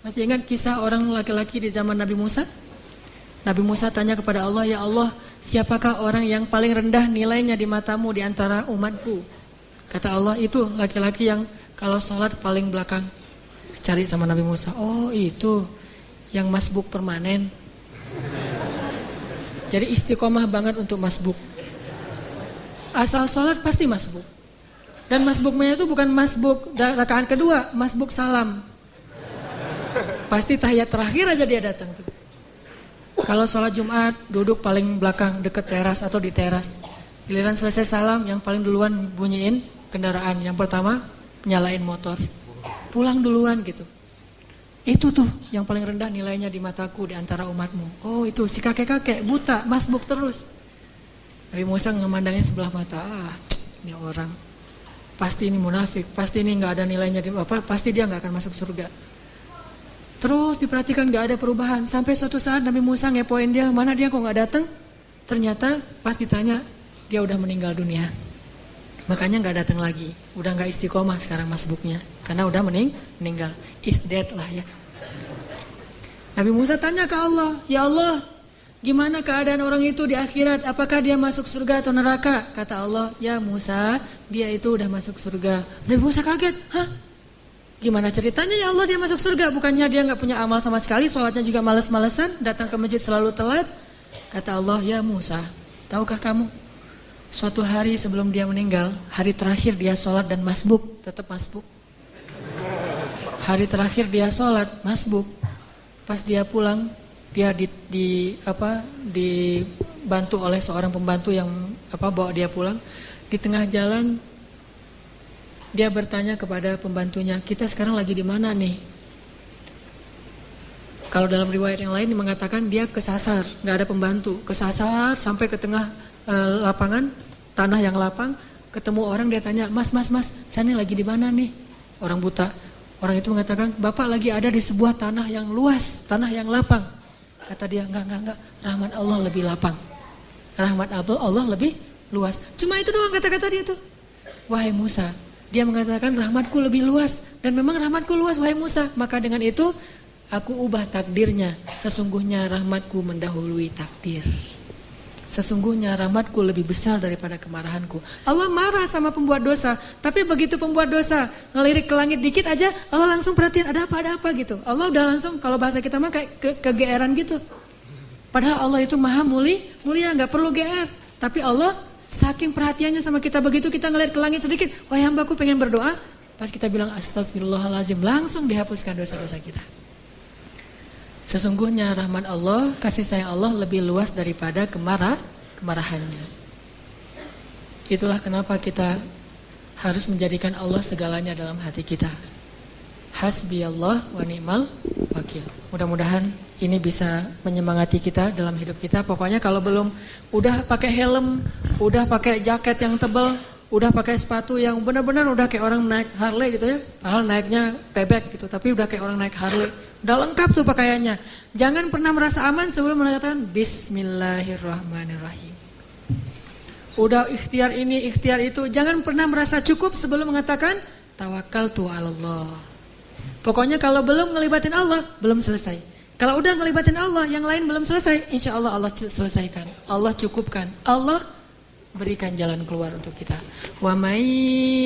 Masih ingat kisah orang laki-laki di zaman Nabi Musa? Nabi Musa tanya kepada Allah, ya Allah, siapakah orang yang paling rendah nilainya di matamu di antara umatku? Kata Allah, itu laki-laki yang kalau sholat paling belakang. Cari sama Nabi Musa, oh itu yang masbuk permanen. Jadi istiqomah banget untuk masbuk. Asal sholat pasti masbuk. Dan masbuknya itu bukan masbuk rakaat kedua, masbuk salam. Pasti tahiyat terakhir aja dia datang tuh. Kalau sholat Jumat duduk paling belakang deket teras atau di teras. Giliran selesai salam yang paling duluan bunyiin kendaraan. Yang pertama nyalain motor. Pulang duluan gitu. Itu tuh yang paling rendah nilainya di mataku di antara umatmu. Oh itu si kakek-kakek buta masbuk terus. Nabi Musa ngemandangnya sebelah mata. Ini orang pasti ini munafik. Pasti ini gak ada nilainya di apa. Pasti dia gak akan masuk surga. Terus diperhatikan gak ada perubahan. Sampai suatu saat Nabi Musa ngepoin dia, mana dia kok gak datang? Ternyata pas ditanya, dia udah meninggal dunia. Makanya gak datang lagi. Udah gak istiqomah sekarang masbuknya. Karena udah meninggal. Is dead lah ya. Nabi Musa tanya ke Allah, ya Allah, gimana keadaan orang itu di akhirat? Apakah dia masuk surga atau neraka? Kata Allah, ya Musa, dia itu udah masuk surga. Nabi Musa kaget, hah? Gimana ceritanya ya Allah dia masuk surga? Bukannya dia gak punya amal sama sekali, sholatnya juga males-malesan, datang ke masjid selalu telat. Kata Allah, ya Musa, tahukah kamu? Suatu hari sebelum dia meninggal, hari terakhir dia sholat dan masbuk, tetap masbuk. Hari terakhir dia sholat, masbuk. Pas dia pulang, dia dibantu oleh seorang pembantu yang bawa dia pulang. Di tengah jalan, dia bertanya kepada pembantunya, kita sekarang lagi di mana nih? Kalau dalam riwayat yang lain mengatakan dia kesasar, nggak ada pembantu, kesasar sampai ke tengah lapangan, tanah yang lapang, ketemu orang dia tanya, mas, saya ini lagi di mana nih? Orang buta, orang itu mengatakan, bapak lagi ada di sebuah tanah yang luas, tanah yang lapang. Kata dia, enggak, rahmat Allah lebih lapang, rahmat Allah lebih luas. Cuma itu doang kata-kata dia tuh. Wahai Musa, dia mengatakan rahmatku lebih luas. Dan memang rahmatku luas wahai Musa. Maka dengan itu aku ubah takdirnya. Sesungguhnya rahmatku mendahului takdir. Sesungguhnya rahmatku lebih besar daripada kemarahanku. Allah marah sama pembuat dosa. Tapi begitu pembuat dosa ngelirik ke langit dikit aja, Allah langsung perhatiin ada apa gitu. Allah udah langsung, kalau bahasa kita mah kayak kegeeran gitu. Padahal Allah itu maha mulia, gak perlu GR. Tapi Allah saking perhatiannya sama kita, begitu kita ngeliat ke langit sedikit, wahai hambaku pengen berdoa, pas kita bilang astagfirullahaladzim, langsung dihapuskan dosa-dosa kita. Sesungguhnya rahmat Allah, kasih sayang Allah lebih luas daripada kemarahannya. Itulah kenapa kita harus menjadikan Allah segalanya dalam hati kita. Hasbi Allah wa ni'mal wakil. Mudah-mudahan ini bisa menyemangati kita dalam hidup kita. Pokoknya kalau belum udah pakai helm, udah pakai jaket yang tebal, udah pakai sepatu yang benar-benar udah kayak orang naik Harley gitu ya. Padahal naiknya bebek gitu, tapi udah kayak orang naik Harley. Udah lengkap tuh pakaiannya. Jangan pernah merasa aman sebelum mengatakan Bismillahirrahmanirrahim. Udah ikhtiar ini, ikhtiar itu. Jangan pernah merasa cukup sebelum mengatakan Tawakkaltu 'alallah. Pokoknya kalau belum ngelibatin Allah, belum selesai. Kalau udah ngelibatin Allah, yang lain belum selesai, insya Allah Allah selesaikan. Allah cukupkan. Allah berikan jalan keluar untuk kita. Wa may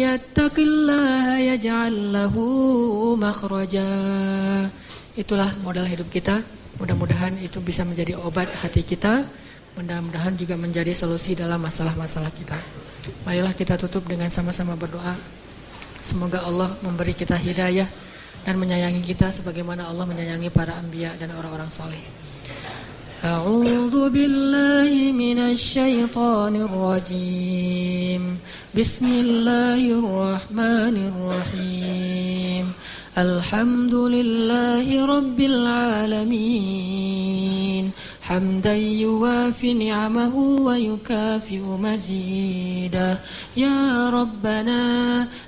yattaqillaha yaj'al lahu makhraja. Itulah modal hidup kita. Mudah-mudahan itu bisa menjadi obat hati kita. Mudah-mudahan juga menjadi solusi dalam masalah-masalah kita. Marilah kita tutup dengan sama-sama berdoa. Semoga Allah memberi kita hidayah dan menyayangi kita sebagaimana Allah menyayangi para anbiya dan orang-orang soleh. A'udzu billahi minasy syaithanir rajim. Bismillahirrahmanirrahim. Alhamdulillahi rabbil alamin. حمدا يوافي نعمه ويكافئ مزيدا يا ربنا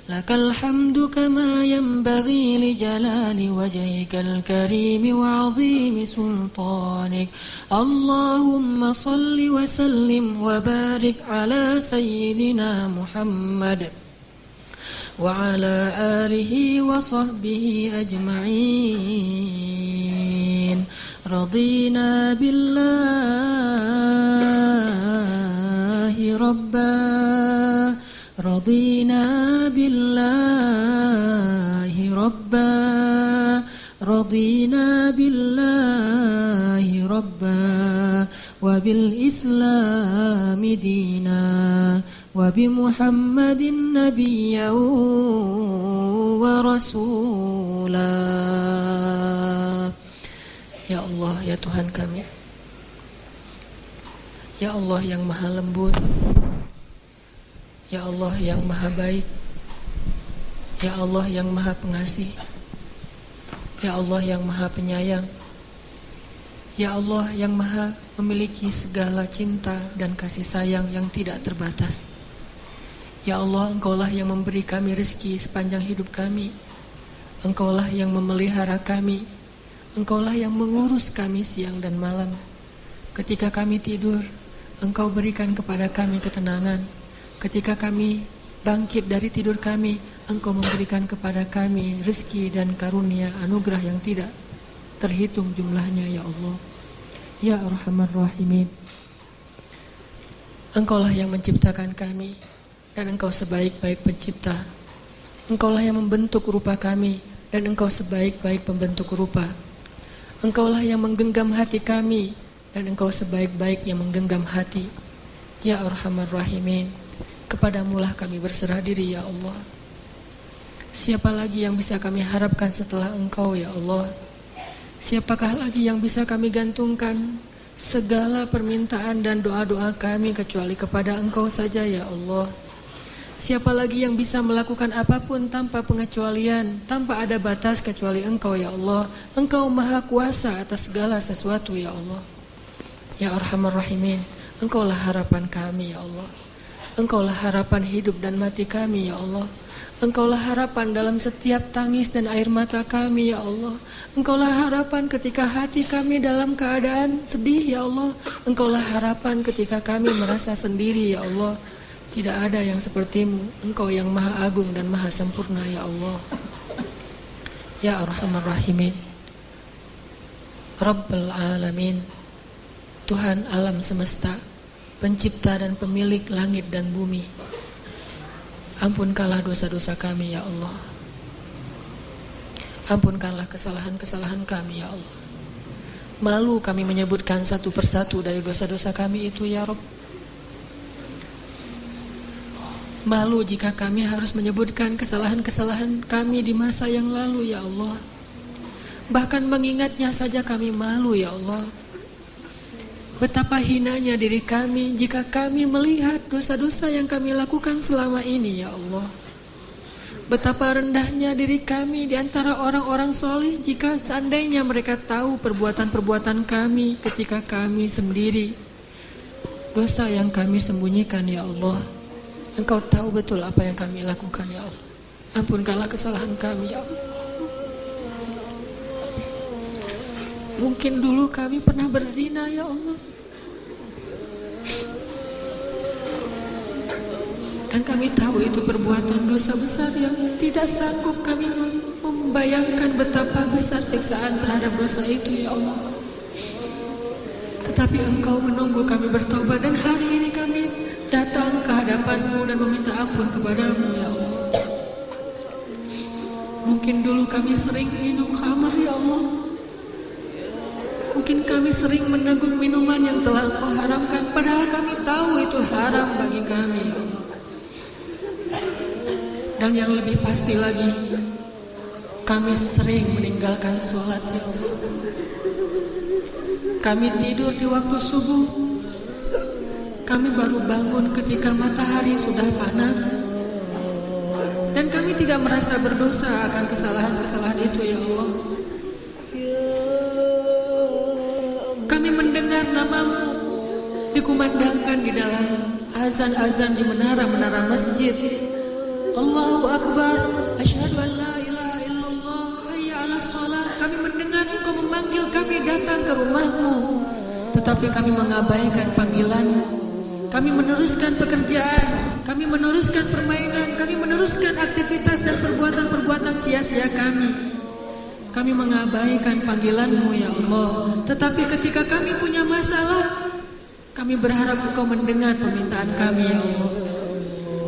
لك الحمد كما ينبغي لجلال وجهك الكريم وعظيم سلطانك اللهم صل وسلم وبارك على سيدنا محمد وعلى آله وصحبه أجمعين رضينا بالله ربا رضينا بالله ربا رضينا بالله ربا وبالإسلام دينا وبمحمد نبيا ورسولا. Ya Allah, ya Tuhan kami, ya Allah yang maha lembut, ya Allah yang maha baik, ya Allah yang maha pengasih, ya Allah yang maha penyayang, ya Allah yang maha memiliki segala cinta dan kasih sayang yang tidak terbatas. Ya Allah, Engkaulah yang memberi kami rezeki sepanjang hidup kami, Engkaulah yang memelihara kami, Engkaulah yang mengurus kami siang dan malam. Ketika kami tidur, Engkau berikan kepada kami ketenangan. Ketika kami bangkit dari tidur kami, Engkau memberikan kepada kami rezeki dan karunia anugerah yang tidak terhitung jumlahnya, ya Allah. Ya Arhamar Rahimin. Engkaulah yang menciptakan kami, dan Engkau sebaik-baik pencipta. Engkaulah yang membentuk rupa kami, dan Engkau sebaik-baik pembentuk rupa. Engkaulah yang menggenggam hati kami, dan Engkau sebaik-baik yang menggenggam hati. Ya Arhamar Rahimin, kepadamulah kami berserah diri, ya Allah. Siapa lagi yang bisa kami harapkan setelah Engkau, ya Allah? Siapakah lagi yang bisa kami gantungkan segala permintaan dan doa-doa kami kecuali kepada Engkau saja, ya Allah. Siapa lagi yang bisa melakukan apapun tanpa pengecualian, tanpa ada batas kecuali Engkau, ya Allah. Engkau maha kuasa atas segala sesuatu, ya Allah. Ya Arhamar Rahimin, Engkaulah harapan kami, ya Allah. Engkaulah harapan hidup dan mati kami, ya Allah. Engkaulah harapan dalam setiap tangis dan air mata kami, ya Allah. Engkaulah harapan ketika hati kami dalam keadaan sedih, ya Allah. Engkaulah harapan ketika kami merasa sendiri, ya Allah. Tidak ada yang sepertimu, Engkau yang maha agung dan maha sempurna, ya Allah. Ya Arhamar Rahimin, Rabbul Alamin, Tuhan alam semesta, pencipta dan pemilik langit dan bumi. Ampunkanlah dosa-dosa kami, ya Allah. Ampunkanlah kesalahan-kesalahan kami, ya Allah. Malu kami menyebutkan satu persatu dari dosa-dosa kami itu, ya Rabb. Malu jika kami harus menyebutkan kesalahan-kesalahan kami di masa yang lalu, ya Allah. Bahkan mengingatnya saja kami malu, ya Allah. Betapa hinanya diri kami jika kami melihat dosa-dosa yang kami lakukan selama ini, ya Allah. Betapa rendahnya diri kami di antara orang-orang soleh jika seandainya mereka tahu perbuatan-perbuatan kami ketika kami sendiri. Dosa yang kami sembunyikan, ya Allah. Engkau tahu betul apa yang kami lakukan, ya Allah. Ampunkanlah kesalahan kami, ya Allah. Mungkin dulu kami pernah berzina, ya Allah. Dan kami tahu itu perbuatan dosa besar yang tidak sanggup kami membayangkan betapa besar siksaan terhadap dosa itu, ya Allah. Tetapi Engkau menunggu kami bertobat, dan hari ini kami datang ke hadapan-Mu dan meminta ampun kepada-Mu, ya Allah. Mungkin dulu kami sering minum khamar, ya Allah. Mungkin kami sering meneguk minuman yang telah Engkau haramkan, padahal kami tahu itu haram bagi kami, ya Allah. Dan yang lebih pasti lagi, kami sering meninggalkan sholat, ya Allah. Kami tidur di waktu subuh, kami baru bangun ketika matahari sudah panas, dan kami tidak merasa berdosa akan kesalahan-kesalahan itu, ya Allah. Kami mendengar nama-Mu dikumandangkan di dalam azan-azan di menara-menara masjid. Allahu Akbar, asyhadu an la ilaha illallah, hayya 'alas shalah. Kami mendengar Engkau memanggil kami datang ke rumah-Mu, tetapi kami mengabaikan panggilan-Mu. Kami meneruskan pekerjaan, kami meneruskan permainan, kami meneruskan aktivitas dan perbuatan-perbuatan sia-sia kami. Kami mengabaikan panggilan-Mu, ya Allah. Tetapi ketika kami punya masalah, kami berharap Engkau mendengar permintaan kami, ya Allah.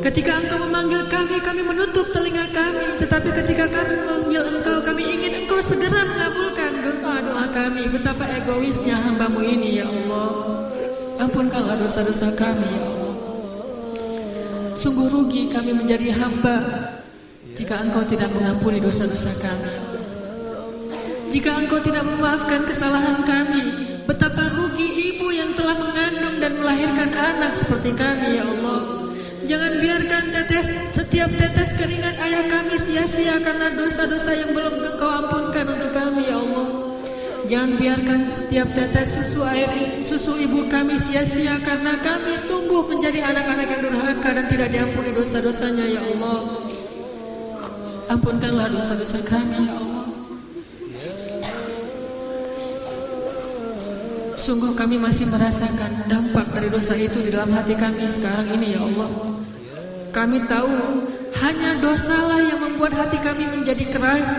Ketika Engkau memanggil kami menutup telinga kami. Tetapi ketika kami memanggil Engkau, kami ingin Engkau segera mengabulkan doa-doa kami. Betapa egoisnya hamba-Mu ini, ya Allah. Ampunkanlah dosa-dosa kami, ya Allah. Sungguh rugi kami menjadi hamba jika Engkau tidak mengampuni dosa-dosa kami, ya Allah. Jika Engkau tidak memaafkan kesalahan kami, betapa rugi ibu yang telah mengandung dan melahirkan anak seperti kami, ya Allah. Jangan biarkan setiap tetes keringat ayah kami sia-sia karena dosa-dosa yang belum Engkau ampunkan untuk kami, ya Allah. Jangan biarkan setiap tetes susu ibu kami sia-sia karena kami tumbuh menjadi anak-anak yang durhaka dan tidak diampuni dosa-dosanya, ya Allah. Ampunkanlah dosa-dosa kami, ya Allah. Sungguh kami masih merasakan dampak dari dosa itu di dalam hati kami sekarang ini, ya Allah. Kami tahu hanya dosalah yang membuat hati kami menjadi keras.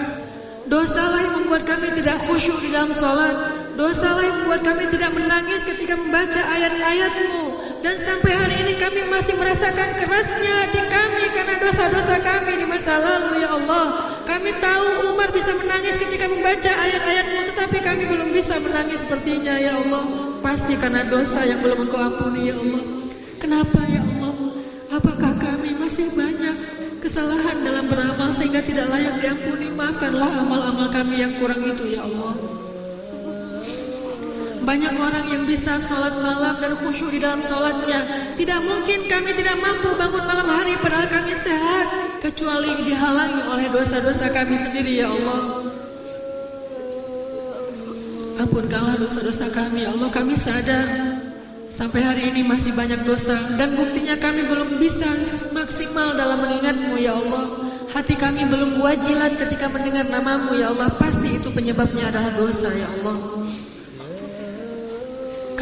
Dosalah yang membuat kami tidak khusyuk di dalam sholat. Dosalah yang membuat kami tidak menangis ketika membaca ayat-ayat-Mu. Dan sampai hari ini kami masih merasakan kerasnya hati kami karena dosa-dosa kami di masa lalu, ya Allah. Kami tahu Umar bisa menangis ketika membaca ayat-ayat-Mu, tetapi kami belum bisa menangis sepertinya, ya Allah. Pasti karena dosa yang belum Engkau ampuni, ya Allah. Kenapa, ya Allah? Apakah kami masih banyak kesalahan dalam beramal sehingga tidak layak diampuni? Maafkanlah amal-amal kami yang kurang itu, ya Allah. Banyak orang yang bisa sholat malam dan khusyuk di dalam sholatnya. Tidak mungkin kami tidak mampu bangun malam hari padahal kami sehat, kecuali dihalangi oleh dosa-dosa kami sendiri, ya Allah. Ampunkanlah dosa-dosa kami, ya Allah. Kami sadar sampai hari ini masih banyak dosa, dan buktinya kami belum bisa maksimal dalam mengingat-Mu, ya Allah. Hati kami belum wajilat ketika mendengar nama-Mu, ya Allah. Pasti itu penyebabnya adalah dosa, ya Allah.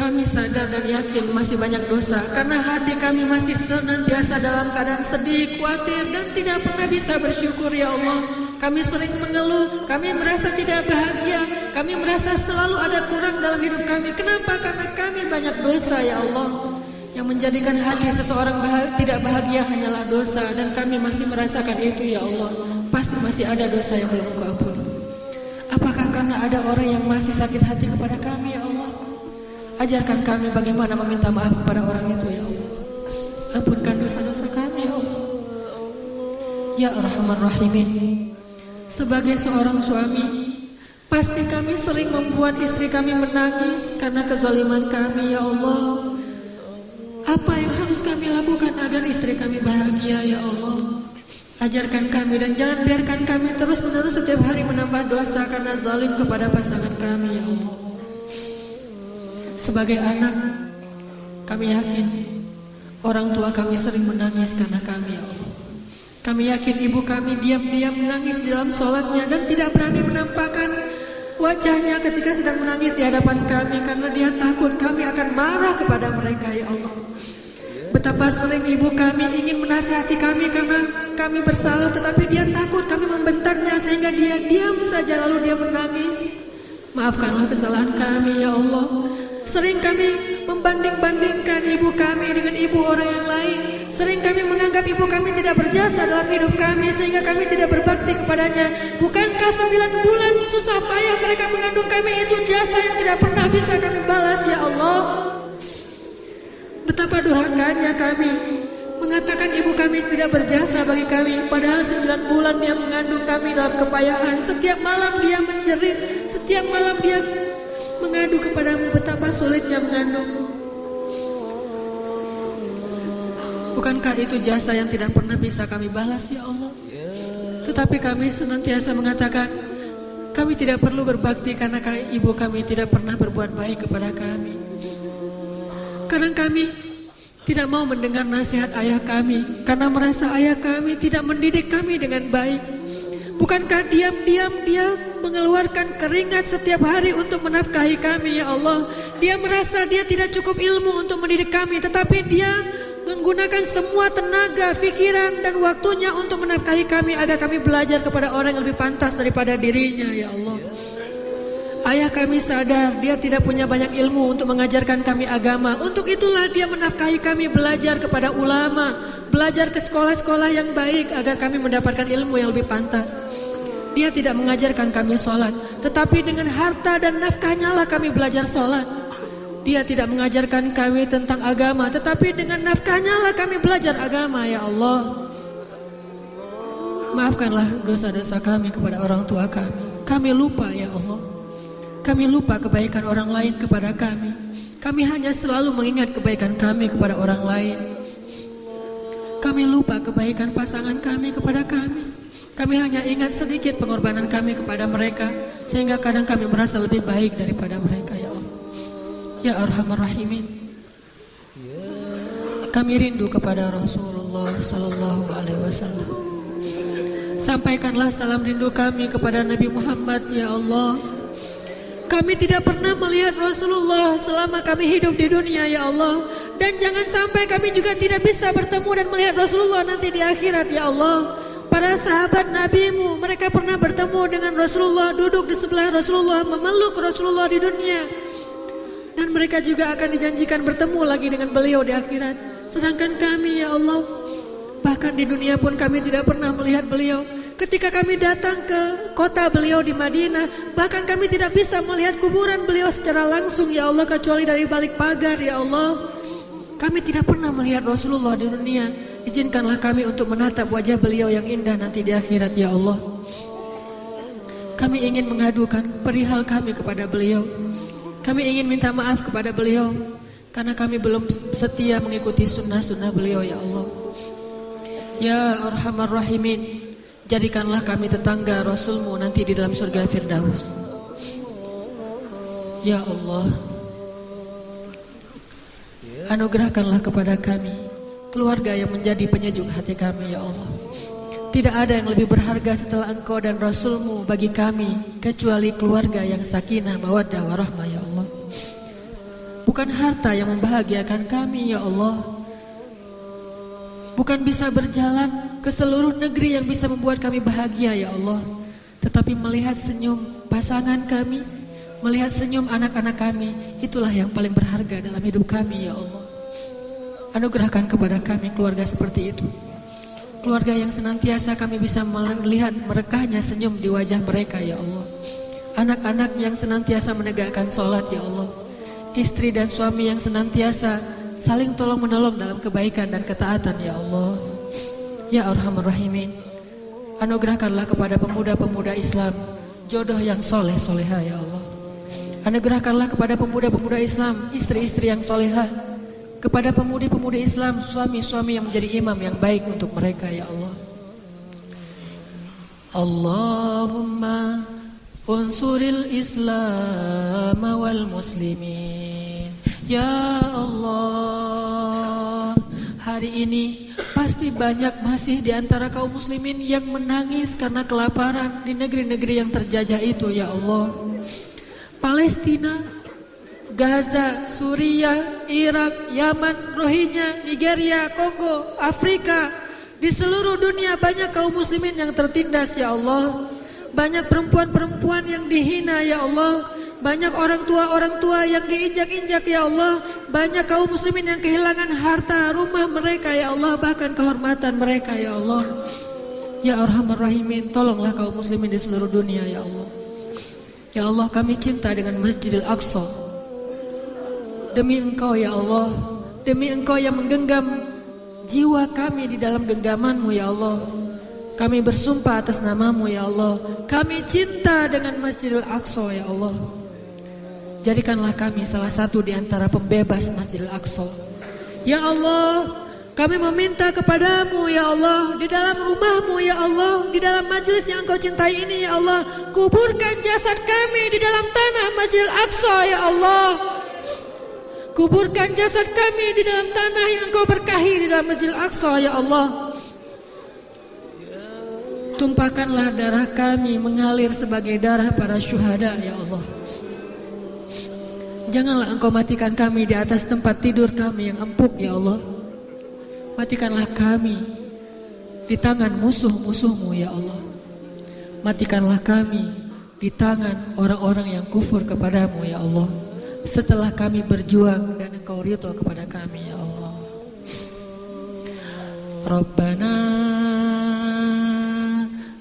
Kami sadar dan yakin masih banyak dosa karena hati kami masih senantiasa dalam keadaan sedih, khawatir, dan tidak pernah bisa bersyukur, ya Allah. Kami sering mengeluh, kami merasa tidak bahagia, kami merasa selalu ada kurang dalam hidup kami. Kenapa? Karena kami banyak dosa, ya Allah. Yang menjadikan hati seseorang tidak bahagia hanyalah dosa, dan kami masih merasakan itu, ya Allah. Pasti masih ada dosa yang belum Engkau ampuni. Apakah karena ada orang yang masih sakit hati kepada kami, ya Allah? Ajarkan kami bagaimana meminta maaf kepada orang itu, ya Allah. Ampunkan dosa-dosa kami, ya Allah. Ya Arhamar Rahimin. Sebagai seorang suami, pasti kami sering membuat istri kami menangis karena kezaliman kami, ya Allah. Apa yang harus kami lakukan agar istri kami bahagia, ya Allah? Ajarkan kami dan jangan biarkan kami terus-menerus setiap hari menambah dosa karena zalim kepada pasangan kami, ya Allah. Sebagai anak, kami yakin orang tua kami sering menangis karena kami, ya Allah. Kami yakin ibu kami diam-diam menangis di dalam sholatnya dan tidak berani menampakkan wajahnya ketika sedang menangis di hadapan kami karena dia takut kami akan marah kepada mereka, ya Allah. Betapa sering ibu kami ingin menasihati kami karena kami bersalah, tetapi dia takut kami membentaknya sehingga dia diam saja lalu dia menangis. Maafkanlah kesalahan kami, ya Allah. Sering kami membanding-bandingkan ibu kami dengan ibu orang yang lain. Sering kami menganggap ibu kami tidak berjasa dalam hidup kami sehingga kami tidak berbakti kepadanya. Bukankah 9 bulan susah payah mereka mengandung kami itu jasa yang tidak pernah bisa kami balas ya Allah? Betapa durhakanya kami mengatakan ibu kami tidak berjasa bagi kami, padahal 9 bulan dia mengandung kami dalam kepayahan. Setiap malam dia menjerit, setiap malam dia mengadu kepadamu betapa sulitnya mengandung. Bukankah itu jasa yang tidak pernah bisa kami balas ya Allah? Tetapi kami senantiasa mengatakan kami tidak perlu berbakti karena ibu kami tidak pernah berbuat baik kepada kami. Kadang kami tidak mau mendengar nasihat ayah kami karena merasa ayah kami tidak mendidik kami dengan baik. Bukankah diam-diam dia mengeluarkan keringat setiap hari untuk menafkahi kami ya Allah? Dia merasa dia tidak cukup ilmu untuk mendidik kami, tetapi dia menggunakan semua tenaga, pikiran dan waktunya untuk menafkahi kami agar kami belajar kepada orang yang lebih pantas daripada dirinya ya Allah. Ayah kami sadar dia tidak punya banyak ilmu untuk mengajarkan kami agama. Untuk itulah dia menafkahi kami belajar kepada ulama, belajar ke sekolah-sekolah yang baik agar kami mendapatkan ilmu yang lebih pantas. Dia tidak mengajarkan kami sholat, tetapi dengan harta dan nafkahnya lah kami belajar sholat. Dia tidak mengajarkan kami tentang agama, tetapi dengan nafkahnya lah kami belajar agama ya Allah. Maafkanlah dosa-dosa kami kepada orang tua kami. Kami lupa ya Allah. Kami lupa kebaikan orang lain kepada kami. Kami hanya selalu mengingat kebaikan kami kepada orang lain. Kami lupa kebaikan pasangan kami kepada kami. Kami hanya ingat sedikit pengorbanan kami kepada mereka, sehingga kadang kami merasa lebih baik daripada mereka ya Allah. Ya Arhamar Rahimin. Kami rindu kepada Rasulullah Sallallahu Alaihi Wasallam. Sampaikanlah salam rindu kami kepada Nabi Muhammad ya Allah. Kami tidak pernah melihat Rasulullah selama kami hidup di dunia ya Allah. Dan jangan sampai kami juga tidak bisa bertemu dan melihat Rasulullah nanti di akhirat ya Allah. Para sahabat Nabi-Mu, mereka pernah bertemu dengan Rasulullah, duduk di sebelah Rasulullah, memeluk Rasulullah di dunia. Dan mereka juga akan dijanjikan bertemu lagi dengan beliau di akhirat. Sedangkan kami ya Allah, bahkan di dunia pun kami tidak pernah melihat beliau. Ketika kami datang ke kota beliau di Madinah, bahkan kami tidak bisa melihat kuburan beliau secara langsung ya Allah, kecuali dari balik pagar ya Allah. Kami tidak pernah melihat Rasulullah di dunia. Izinkanlah kami untuk menatap wajah beliau yang indah nanti di akhirat ya Allah. Kami ingin mengadukan perihal kami kepada beliau. Kami ingin minta maaf kepada beliau karena kami belum setia mengikuti sunnah-sunnah beliau ya Allah. Ya Arhamar Rahimin, jadikanlah kami tetangga Rasul-Mu nanti di dalam surga Firdaus. Ya Allah, anugerahkanlah kepada kami keluarga yang menjadi penyejuk hati kami ya Allah. Tidak ada yang lebih berharga setelah Engkau dan Rasul-Mu bagi kami kecuali keluarga yang sakinah, mawaddah, warahmah ya Allah. Bukan harta yang membahagiakan kami ya Allah. Bukan bisa berjalan ke seluruh negeri yang bisa membuat kami bahagia ya Allah. Tetapi melihat senyum pasangan kami, melihat senyum anak-anak kami, itulah yang paling berharga dalam hidup kami ya Allah. Anugerahkan kepada kami keluarga seperti itu. Keluarga yang senantiasa kami bisa melihat merekahnya senyum di wajah mereka ya Allah. Anak-anak yang senantiasa menegakkan sholat ya Allah. Istri dan suami yang senantiasa saling tolong menolong dalam kebaikan dan ketaatan ya Allah. Ya Arhamar Rahimin, anugerahkanlah kepada pemuda-pemuda Islam jodoh yang soleh soleha ya Allah. Anugerahkanlah kepada pemuda-pemuda Islam istri-istri yang soleha. Kepada pemudi-pemudi Islam suami-suami yang menjadi imam yang baik untuk mereka ya Allah. Allahumma unsuril Islam wal muslimin. Ya Allah, hari ini pasti banyak masih di antara kaum muslimin yang menangis karena kelaparan di negeri-negeri yang terjajah itu ya Allah. Palestina, Gaza, Suriah, Irak, Yaman, Rohingya, Nigeria, Kongo, Afrika. Di seluruh dunia banyak kaum muslimin yang tertindas ya Allah. Banyak perempuan-perempuan yang dihina ya Allah. Banyak orang tua yang diinjak-injak ya Allah. banyak kaum muslimin yang kehilangan harta, rumah mereka ya Allah, bahkan kehormatan mereka ya Allah. Ya Arhamar Rahimin, tolonglah kaum muslimin di seluruh dunia ya Allah. Ya Allah, kami cinta dengan Masjidil Aqsa. Demi Engkau ya Allah, demi Engkau yang menggenggam jiwa kami di dalam genggaman-Mu ya Allah, kami bersumpah atas nama-Mu ya Allah, kami cinta dengan Masjidil Aqsa ya Allah. Jadikanlah kami salah satu di antara pembebas Masjidil Aqsa. Ya Allah, kami meminta kepadamu ya Allah, di dalam rumahmu ya Allah, di dalam majelis yang Engkau cintai ini ya Allah, kuburkan jasad kami di dalam tanah Masjidil Aqsa ya Allah. Kuburkan jasad kami di dalam tanah yang Engkau berkahi di dalam Masjidil Aqsa ya Allah. Tumpahkanlah darah kami mengalir sebagai darah para syuhada ya Allah. Janganlah Engkau matikan kami di atas tempat tidur kami yang empuk ya Allah. Matikanlah kami di tangan musuh-musuh-Mu ya Allah. Matikanlah kami di tangan orang-orang yang kufur kepadamu ya Allah. Setelah kami berjuang dan Engkau ridho kepada kami ya Allah. Rabbana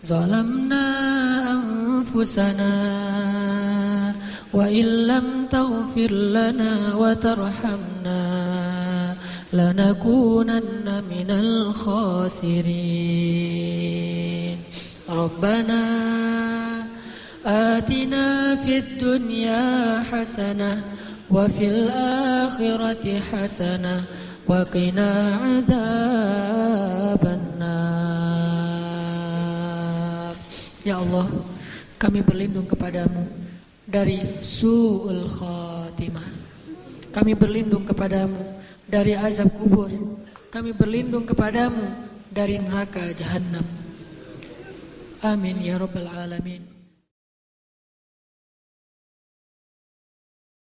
zalamna anfusana wa illam taghfir lana wa tarhamna lanakunanna minal khasirin. Rabbana atina fid dunya hasanah wa fil akhirati hasanah wa qina adzabannar. Ya Allah, kami berlindung kepadamu dari su'ul khatimah. Kami berlindung kepadamu dari azab kubur. Kami berlindung kepadamu dari neraka jahannam. Amin ya rabbal alamin.